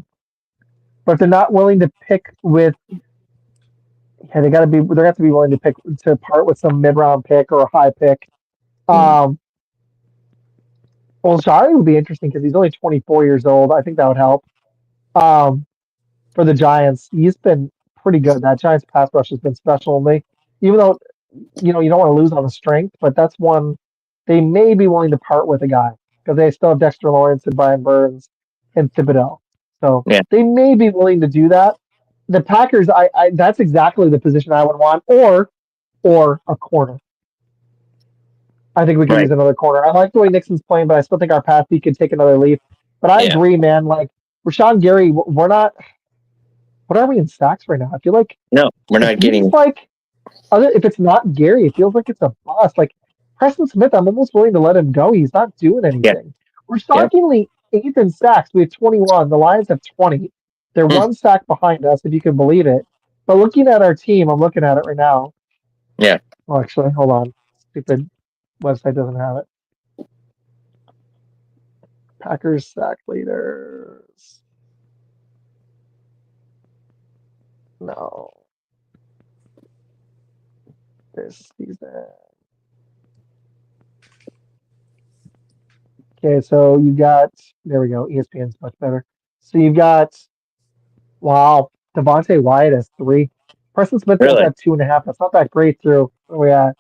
if they're not willing to pick with yeah, they're gonna have to be willing to part with some mid round pick or a high pick. Well, Shari would be interesting because he's only 24 years old. I think that would help. For the Giants, he's been pretty good. That Giants pass rush has been special. And even though you don't want to lose on the strength, but that's one they may be willing to part with a guy because they still have Dexter Lawrence and Brian Burns and Thibodeau. So Yeah. they may be willing to do that. The Packers, I that's exactly the position I would want, or a corner. I think we could use another corner. I like the way Nixon's playing, but I still think our pass D could take another leap. But I agree, man. Like Rashawn Gary, we're not. What are we in sacks right now? I feel like No, we're not getting. Like if it's not Gary, it feels like it's a bust. Like Preston Smith, I'm almost willing to let him go. He's not doing anything. We're shockingly 8th in sacks. We have 21. The Lions have 20. They're one sack behind us, if you can believe it. But looking at our team, I'm looking at it right now. Yeah. Oh, actually, hold on. Stupid website doesn't have it. Packers sack leaders. No. This season. Okay, so you got there we go. ESPN's much better. So you've got Devontae Wyatt has 3. Preston Smith does have 2.5. That's not that great through where we at.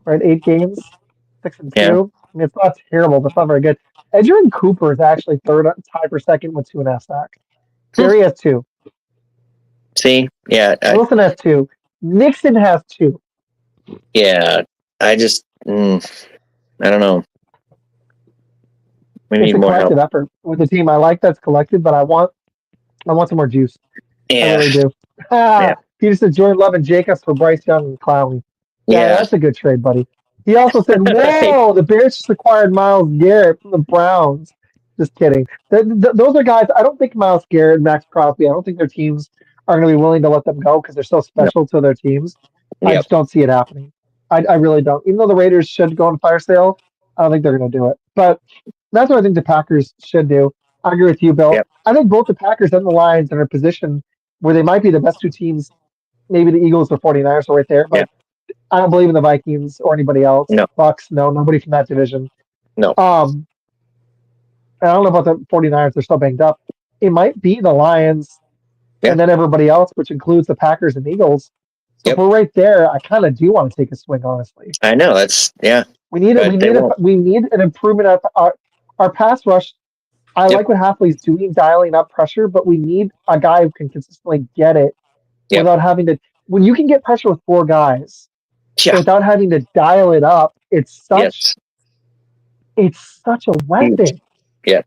Right, 8 games, 6 and 2. Yeah. I mean, it's not terrible, but it's not very good. Edgerrin Cooper is actually third, tied for second with 2.5 sacks. Gary has 2. See, yeah. Wilson has 2. Nixon has 2. Yeah, I just, I don't know. We need more help. It's a collective effort with the team. I like that's collected, but I want some more juice. Yeah. I really do. Peter said Jordan Love and Jacobs for Bryce Young and Clowney. Yeah, that's a good trade, buddy. He also said, "Whoa, the Bears just acquired Myles Garrett from the Browns." Just kidding. Those are guys. I don't think Myles Garrett and Max Crosby. I don't think their teams are going to be willing to let them go because they're so Yep. special to their teams. I Yep. just don't see it happening. I really don't. Even though the Raiders should go on fire sale, I don't think they're going to do it. But that's what I think the Packers should do. I agree with you, Bill. Yep. I think both the Packers and the Lions are in a position where they might be the best two teams. Maybe the Eagles or 49ers are right there, Yeah. but I don't believe in the Vikings or anybody else. No. Bucks, no, nobody from that division. No. And I don't know about the 49ers, they're still banged up. It might be the Lions Yeah. and then everybody else, which includes the Packers and Eagles. So Yep. if we're right there, I kind of do want to take a swing, honestly. I know that's We need But they won't. we need an improvement at our pass rush. I Yep. like what Halfley's doing, dialing up pressure, but we need a guy who can consistently get it Yep. without having to. When you can get pressure with four guys Yeah. without having to dial it up, it's such a weapon. Yep.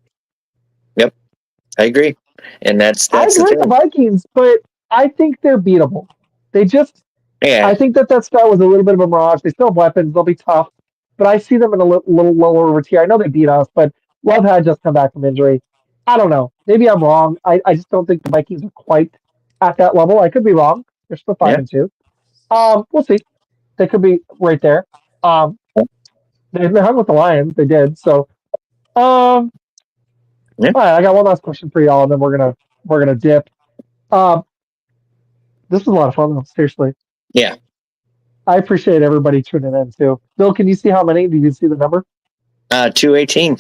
I agree, and that's I the agree with the thing. Vikings, but I think they're beatable. They just, Yeah. I think that start was a little bit of a mirage. They still have weapons. They'll be tough, but I see them in a little lower over tier. I know they beat us, but Love had just come back from injury. I don't know. Maybe I'm wrong. I just don't think the Vikings are quite at that level. I could be wrong. They're still 5-2. We'll see. They could be right there. They hung with the Lions. They did. So, Yeah. all right. I got one last question for y'all, and then we're gonna dip. This was a lot of fun, though. Seriously. Yeah. I appreciate everybody tuning in too. Bill, can you see how many? Do you see the number? 218.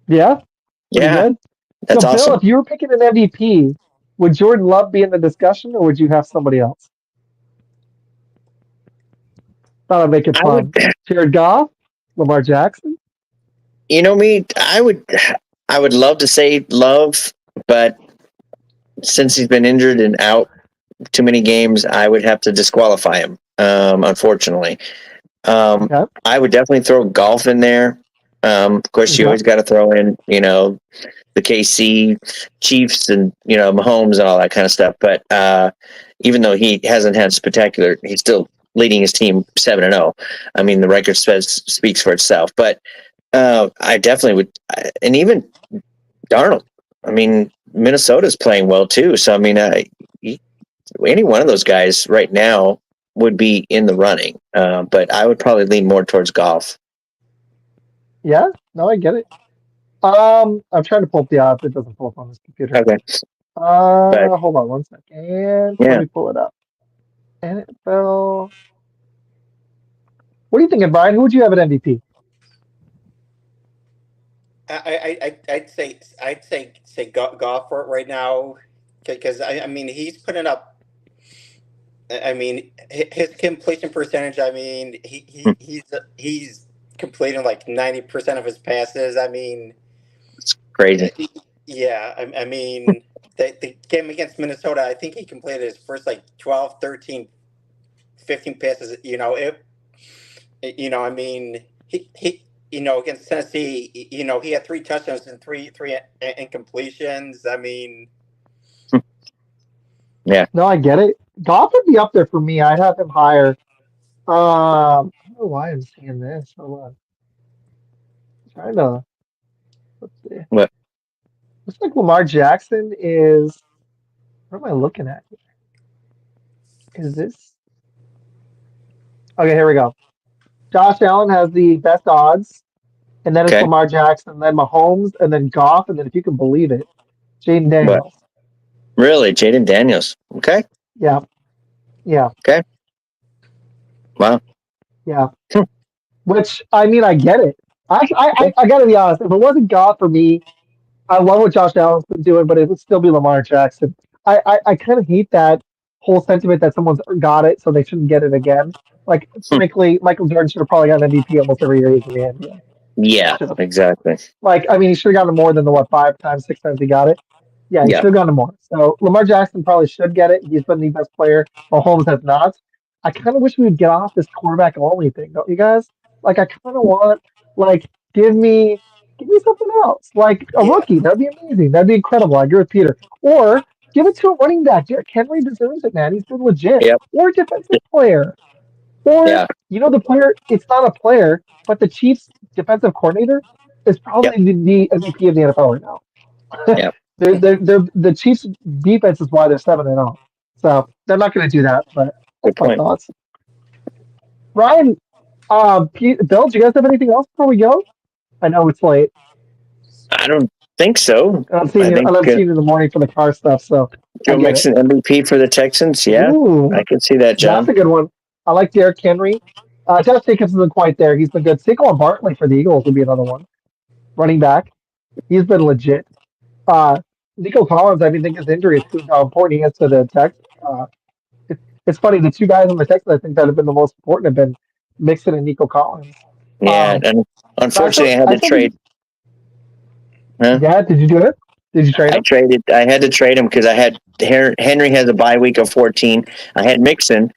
Yeah. Pretty Yeah. good. That's so, awesome. Bill, if you were picking an MVP, would Jordan Love be in the discussion, or would you have somebody else? Thought I'd make it fun. Jared Goff, Lamar Jackson. You know me, I would love to say Love, but since he's been injured and out too many games, I would have to disqualify him. Unfortunately, Okay. I would definitely throw Golf in there. Of course, you Okay. always got to throw in, the KC Chiefs and Mahomes and all that kind of stuff. But even though he hasn't had spectacular, he's still leading his team 7-0. I mean, the record speaks for itself. But I definitely would, and even Darnold. I mean, Minnesota's playing well too. So I mean, any one of those guys right now would be in the running. But I would probably lean more towards Golf. Yeah. No, I get it. I'm trying to pull up the odds. It doesn't pull up on this computer. Okay. Hold on one second. Yeah. Let me pull it up. NFL. What are you thinking, Brian? Who would you have at MVP? I'd say Goff for it right now, because I mean he's putting up. I mean his completion percentage. I mean he's completing like 90% of his passes. I mean, It's crazy. Yeah, I mean the game against Minnesota, I think he completed his first like 12, 13, 15 passes. I mean he against Tennessee, he had 3 touchdowns and three incompletions. I mean, Yeah. No, I get it. Goff would be up there for me. I'd have him higher. I don't know why I'm seeing this. Hold on. Trying to. Let's see. What? Looks like Lamar Jackson is. What am I looking at here? Is this? Okay, here we go. Josh Allen has the best odds, and then it's Okay. Lamar Jackson, then Mahomes, and then Goff, and then if you can believe it, Jaden Daniels. Really, Jaden Daniels. Okay. Yeah. Yeah. Okay. Wow. Yeah. Which I mean, I get it. I got to be honest. If it wasn't God for me, I love what Josh Allen's been doing, but it would still be Lamar Jackson. I kind of hate that whole sentiment that someone's got it, so they shouldn't get it again. Like, frankly, Michael Jordan should have probably gotten MVP almost every year he's in the NBA. Yeah. Should've. Exactly. Like, I mean, he should have gotten more than the 5 times, 6 times he got it. Yeah, he Yeah. should have gotten more. So Lamar Jackson probably should get it. He's been the best player. Mahomes has not. I kind of wish we would get off this quarterback only thing, don't you guys? Like, I kind of want, like, give me something else, like a rookie. That'd be amazing. That'd be incredible. I agree with Peter. Or give it to a running back. Derrick Henry deserves it, man. He's been legit. Yep. Or a defensive player. Or Yeah. the player. It's not a player, but the Chiefs' defensive coordinator is probably the MVP of the NFL right now. Yep. The Chiefs' defense is why they're 7-0. So they're not going to do that. But Good that's my point. thoughts. Ryan, Bill, do you guys have anything else before we go? I know it's late. I don't think so. And I'm seeing I you. think And I'm seeing you in the morning for the car stuff. So I Joe get it. Mixon MVP for the Texans. Yeah, Ooh, I can see that, that's John. a good one. I like Derrick Henry. Josh Jacobs isn't quite there. He's been good. Saquon Barkley for the Eagles would be another one. Running back. He's been legit. Uh, Nico Collins, I think his injury has proved how important he is to the Tex. It's funny, the two guys on the Texans I think that have been the most important have been Mixon and Nico Collins. Yeah, Um, and but unfortunately, I had I to still trade. think, Huh? yeah, did you do it? Did you trade I him? traded. I had to trade him because I had Henry has a bye week of 14. I had Mixon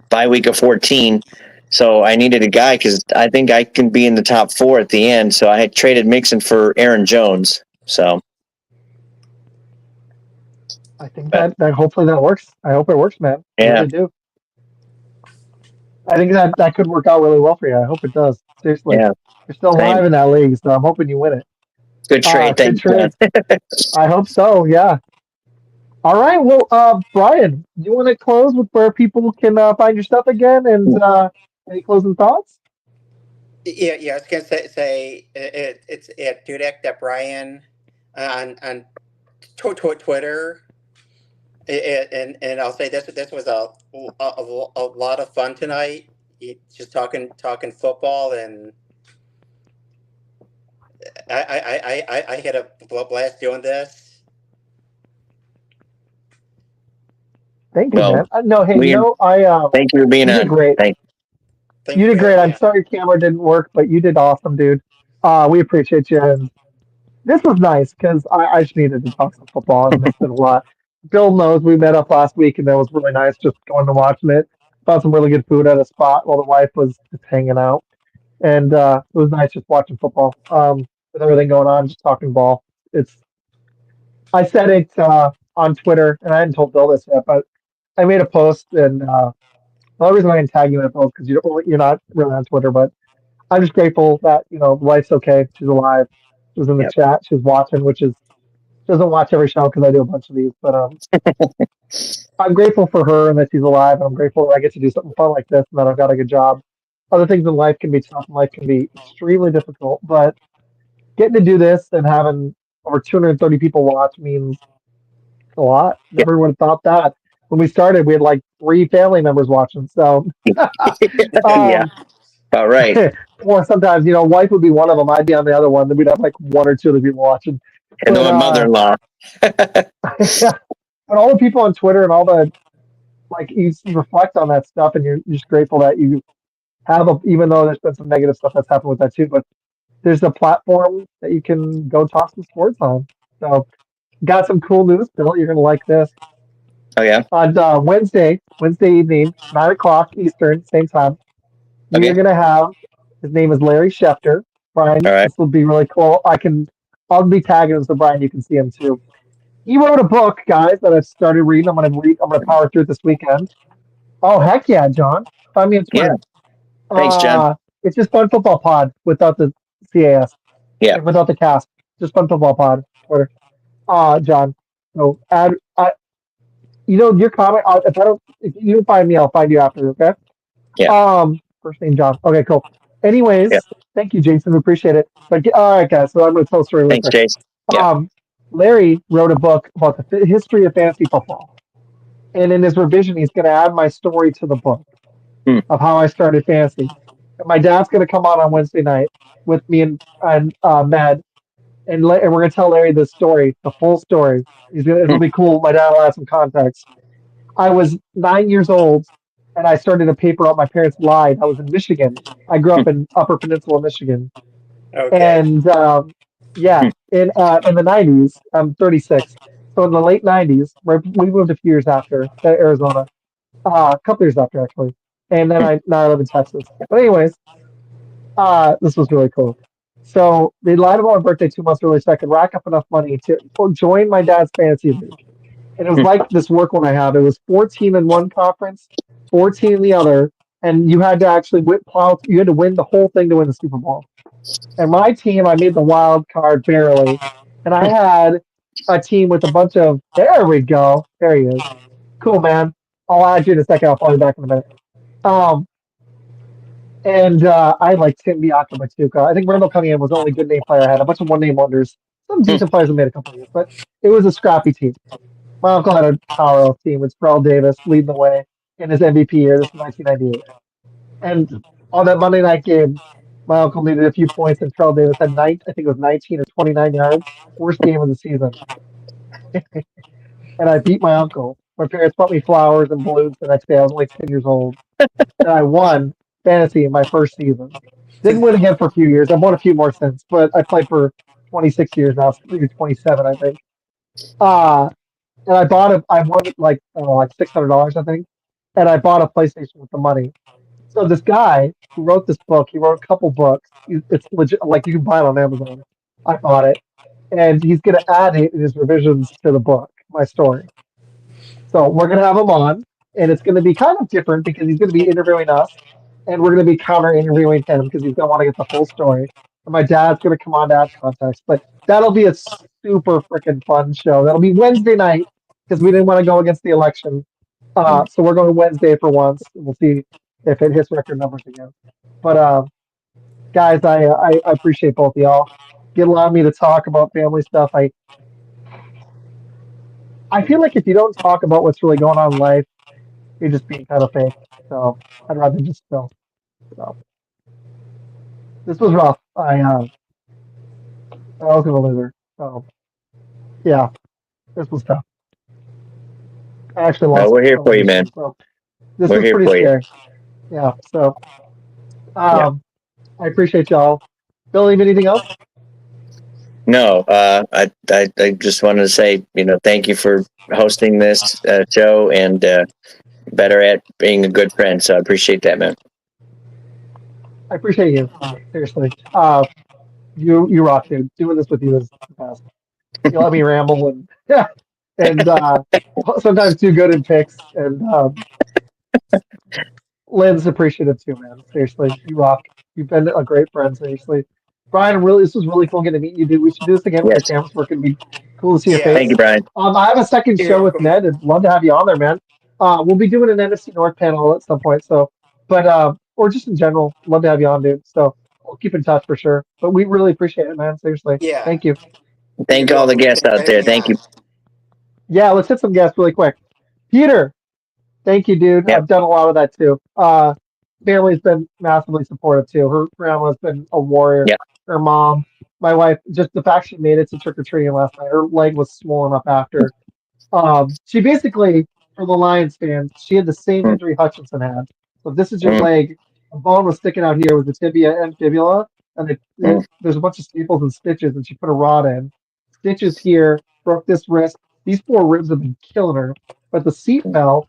bye week of 14. So I needed a guy because I think I can be in the top 4 at the end. So I had traded Mixon for Aaron Jones. So, I think but that hopefully that works. I hope it works, man. I yeah, really do. I think that could work out really well for you. I hope it does. Seriously. yeah, You're still same. alive in that league, so I'm hoping you win it. Good trade. Good Thanks, John. trade. I hope so, yeah. All right. Well, Brian, do you want to close with where people can find your stuff again and any closing thoughts? Yeah. I was gonna say it's at Dudek that Brian on Twitter. And I'll say this was a lot of fun tonight. Just talking football, and I had a blast doing this. Thank you, Well, man. No, hey, we thank you for being you did on. great. Thank You you did for great. having me I'm on. sorry camera didn't work, but you did awesome, dude. We appreciate you. And this was nice because I just needed to talk some football. I missed it a lot. Bill knows we met up last week, and that was really nice just going to watching it. Found some really good food at a spot while the wife was just hanging out. And it was nice just watching football with everything going on, just talking ball. It's I said it on Twitter, and I hadn't told Bill this yet, but I made a post, and the only reason I didn't tag you in it, Bill, because you're not really on Twitter, but I'm just grateful that wife's okay. She's alive. She was in the Yep. chat. She's watching, which is she doesn't watch every show because I do a bunch of these, but I'm grateful for her and that she's alive, and I'm grateful that I get to do something fun like this and that I've got a good job. Other things in life can be tough, and life can be extremely difficult, but getting to do this and having over 230 people watch means a lot. Yep. Never would have thought that. When we started, we had like 3 family members watching. So, Yeah. um, All right. or sometimes, wife would be one of them. I'd be on the other one. Then we'd have like 1 or 2 other people watching. And then But my mother-in-law. but all the people on Twitter and all the you reflect on that stuff, and you're just grateful that you have even though there's been some negative stuff that's happened with that too. But there's a platform that you can go talk some sports on. So, got some cool news, Bill. You're gonna like this. Oh yeah. On Wednesday evening, 9 o'clock Eastern, same time. We are Okay. gonna have his name is Larry Schefter. All Brian, right. this will be really cool. I'll be tagging him so Brian you can see him too. He wrote a book, guys, that I've started reading. I'm gonna power through it this weekend. Oh heck yeah, John. Find me on Yeah. Twitter. Thanks, John. It's just Fun Football Pod without the CAS. Yeah. Without the cast. Just Fun Football Pod. Twitter. John. So add your comment. If you don't find me, I'll find you after. Okay. Yeah. First name John. Okay, cool. Yeah. Anyways, thank you, Jason. We appreciate it. But all right, guys. So I'm going to tell a story really Thanks, quick. Jace. Yeah. Larry wrote a book about the history of fantasy football, and in his revision, he's going to add my story to the book of how I started fantasy. And my dad's going to come on Wednesday night with me and Med, and we're going to tell Larry the story, the full story. It'll be cool. My dad will add some context. I was 9 years old, and I started a paper out. My parents lied. I was in Michigan. I grew up in Upper Peninsula, Michigan, Okay. and yeah, in the '90s. I'm 36, so in the late '90s, we moved a few years after to Arizona, a couple years after actually, and then now I live in Texas. But anyways, this was really cool. So they lied about my birthday 2 months early, so I could rack up enough money to join my dad's fantasy league. And it was like this work one I have. It was 14 in one conference, 14 in the other, and you had to actually you had to win the whole thing to win the Super Bowl. And my team, I made the wild card barely, and I had a team with a bunch of. There we go. There he is. Cool, man. I'll add you in a second. I'll call you back in a minute. Um, and I like Tim Bianca Matuka. I think Randall Cunningham was the only good name player I had. A bunch of one name wonders. Some Hmm. decent players have made a couple of years, but it was a scrappy team. My uncle had a powerhouse team with Terrell Davis leading the way in his MVP year. This was 1998. And on that Monday night game, my uncle needed a few points, and Terrell Davis had I think it was 19 or 29 yards. Worst game of the season. And I beat my uncle. My parents bought me flowers and balloons the next day. I was only 10 years old. And I won fantasy in my first season. Didn't win again for a few years. I've won a few more since, but I played for 26 years now, maybe 27, I think. Uh, and I won like, I don't know, like $600, I think. And I bought a PlayStation with the money. So this guy who wrote this book, he wrote a couple books. It's legit, like you can buy it on Amazon. I bought it. And he's going to add it in his revisions to the book, my story. So we're going to have him on, and it's going to be kind of different because he's going to be interviewing us, and we're going to be counter interviewing him because he's going to want to get the full story. And my dad's going to come on to add context, but that'll be a super freaking fun show. That'll be Wednesday night because we didn't want to go against the election. So we're going Wednesday for once, and we'll see if it hits record numbers again. But guys, I appreciate both of y'all. Get allowing me to talk about family stuff. I feel like if you don't talk about what's really going on in life, you're just being kind of fake. So I'd rather just spill. So this was rough. I was gonna loser. So yeah, this was tough. I actually lost We're here a for you, man. relationship. So this We're was here pretty for you. scary. Yeah. So Yeah. I appreciate y'all. Billy, anything else? No, I just wanted to say, thank you for hosting this show and better at being a good friend. So I appreciate that, man. I appreciate you. Seriously. You rock, dude. Doing this with you is the best. You let me ramble and yeah, and sometimes too good in picks. And Lynn's appreciative too, man. Seriously, you rock. You've been a great friend. Seriously, Brian. Really, this was really cool getting to meet you, dude. We should do this again when the Yes. cameras work. It'd be cool to see your Yes. Thank face. you, Brian. I have a second show You're with Ned. I'd love to have you on there, man. We'll be doing an NFC North panel at some point. So, but or just in general, love to have you on, dude. So we'll keep in touch for sure. But we really appreciate it, man. Seriously, yeah. thank you. Thank You're all the welcome. guests Thanks for out there. having me Thank you. on. Yeah, let's hit some guests really quick. Peter, thank you, dude. Yep. I've done a lot of that too. Family's been massively supportive too. Her grandma's been a warrior. Yep. Her mom, my wife, just the fact she made it to trick or treating last night. Her leg was swollen up after. She basically, for the Lions fans, she had the same Mm, injury Hutchinson had. So if this is your mm, leg, a bone was sticking out here with the tibia and fibula, and mm, there's a bunch of staples and stitches, and she put a rod in. Stitches here, broke this wrist. These four ribs have been killing her. But the seat fell,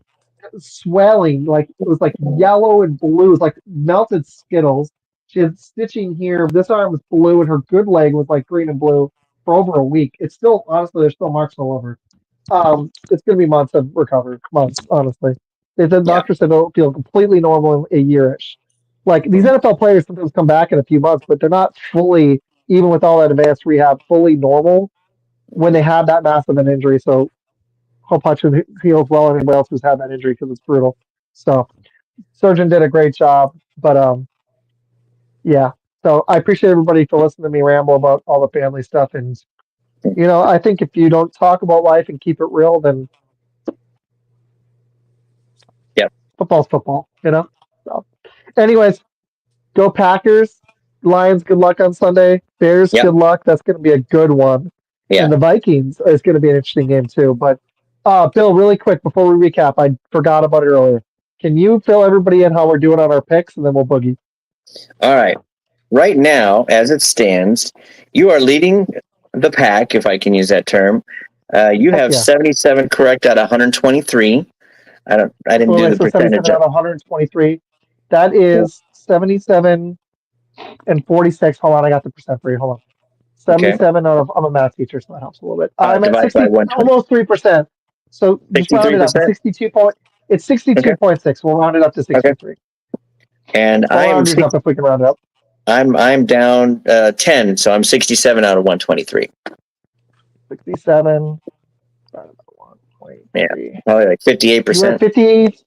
swelling, like it was like yellow and blue. It was like melted Skittles. She had stitching here. This arm was blue, and her good leg was like green and blue for over a week. It's still, honestly, there's still marks all over. It's going to be months of recovery. Months, honestly. The yeah. doctor said it'll feel completely normal in a year-ish. Like these NFL players sometimes come back in a few months, but they're not fully, even with all that advanced rehab, fully normal when they have that massive an injury. So hope Hutchinson heals well. And anybody else who's had that injury because it's brutal. So surgeon did a great job, but yeah. So I appreciate everybody for listening to me ramble about all the family stuff. And I think if you don't talk about life and keep it real, then Yep. football's football. So, anyways, go Packers. Lions, good luck on Sunday. Bears, Yep. good luck. That's going to be a good one. Yeah. And the Vikings is going to be an interesting game too. But Bill, really quick before we recap, I forgot about it earlier. Can you fill everybody in how we're doing on our picks, and then we'll boogie? All right. Right now, as it stands, you are leading the pack, if I can use that term. You Heck have yeah. 77 correct out of 123. I didn't do the So 77 percentage. out of 123. That is 77 and 46. Hold on, I got the percent for you. Hold on. Okay. 77 out of, I'm a math teacher, so that helps a little bit. I'm at Divide 60, by 120. almost 3%. So just round it up. 63%? It's 62.6. We'll round it up to 63. And All rounders up if we can round it up. I'm down 10, so I'm 67 out of 123. 67. Divided by 1.3. Probably like You were at 58%. 58.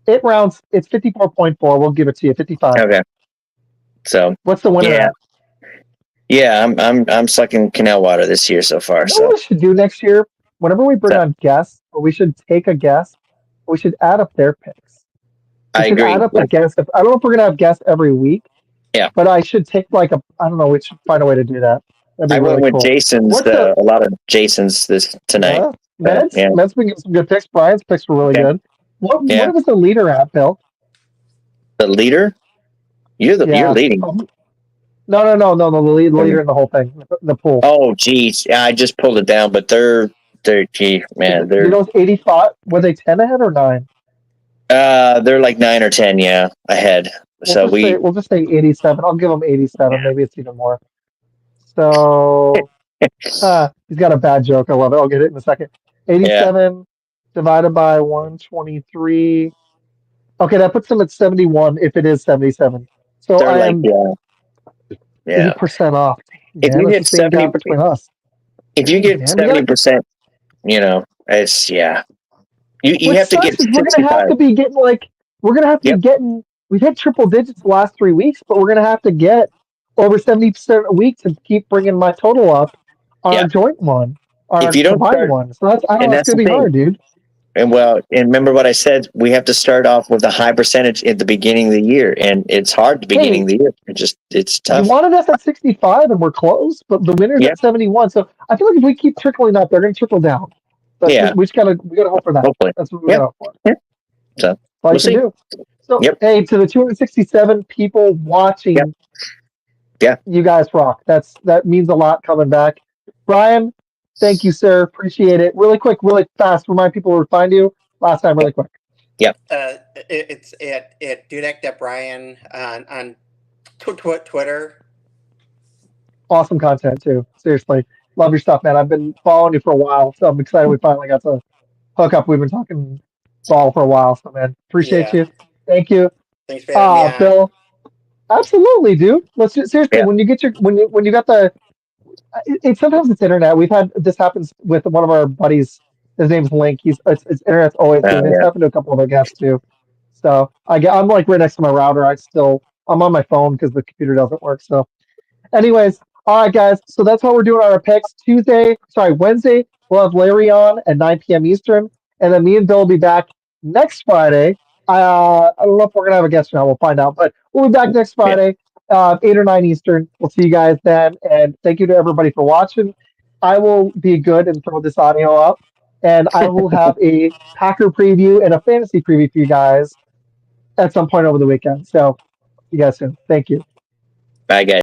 It rounds. It's 54.4. We'll give it to you. 55. Okay. So What's the winner yeah, at? yeah, I'm sucking canal water this year so far. You know So what we should do next year? Whenever we bring So- on guests, or we should take a guest, we should add up their picks. We I should agree. add up the guests. I don't know if we're gonna have guests every week. Yeah. But I should take like a. I don't know. We should find a way to do that. That'd be I really went with cool. Jason's. What's the A lot of Jason's this tonight. Meds? Yeah. Meds been getting some good picks. Brian's picks were really Okay. good. What Yeah. was the leader at, Bill? The leader. You're leading. No. The leader in the whole thing. The pool. Oh, geez. Yeah, I just pulled it down, but gee, man, You know, 85. Were they 10 ahead or 9? they're like 9 or 10, yeah, ahead. We'll just say 87. I'll give him 87. Yeah. Maybe it's even more. So he's got a bad joke. I love it. I'll get it in a second. 87 divided by 123. Okay, that puts him at 71 if it is 77. So they're I like, am yeah. 8% off. If Man, you that's get the same gap 70%, between us. if you get Man, 70%, it's You what have to sucks get is we're gonna 65. have to be getting we're gonna have to be getting. We've hit triple digits the last 3 weeks, but we're gonna have to get over 70% a week to keep bringing my total up on our joint one, on If our you don't combined start- one. So that's gonna the be thing. hard, dude. And remember what I said, we have to start off with a high percentage at the beginning of the year, and it's hard at the beginning of the year. It's tough. You wanted us at 65 and we're close, but the winner's at 71. So I feel like if we keep trickling up, they're gonna trickle down. But we gotta hope for that. Hopefully. That's what we gotta hope for. Yeah. So All we'll you can see. do. So hey, to the 267 people watching, you guys rock. That means a lot coming back. Brian, thank you, sir. Appreciate it. Really quick, really fast. Remind people where to find you. Last time, really quick. It's at Dudek Brian on Twitter. Awesome content too. Seriously, love your stuff, man. I've been following you for a while, so I'm excited we finally got to hook up. We've been talking ball for a while, so man, appreciate you. Thank you. Thanks for having me on. Bill. Absolutely, dude. Let's just, seriously when you get your when you got the sometimes it's internet. We've had this happens with one of our buddies. His name's Link. It's internet's always doing this. Happened to a couple of our guests too. So I'm like right next to my router. I'm on my phone because the computer doesn't work. So, anyways, all right, guys. So that's how we're doing our picks. Wednesday we'll have Larry on at 9 p.m. Eastern, and then me and Bill will be back next Friday. I don't know if we're gonna have a guest or not. We'll find out, but we'll be back next Friday, 8 or 9 Eastern. We'll see you guys then, and thank you to everybody for watching. I will be good and throw this audio up, and I will have a Packer preview and a fantasy preview for you guys at some point over the weekend. So, see you guys soon. Thank you. Bye, guys.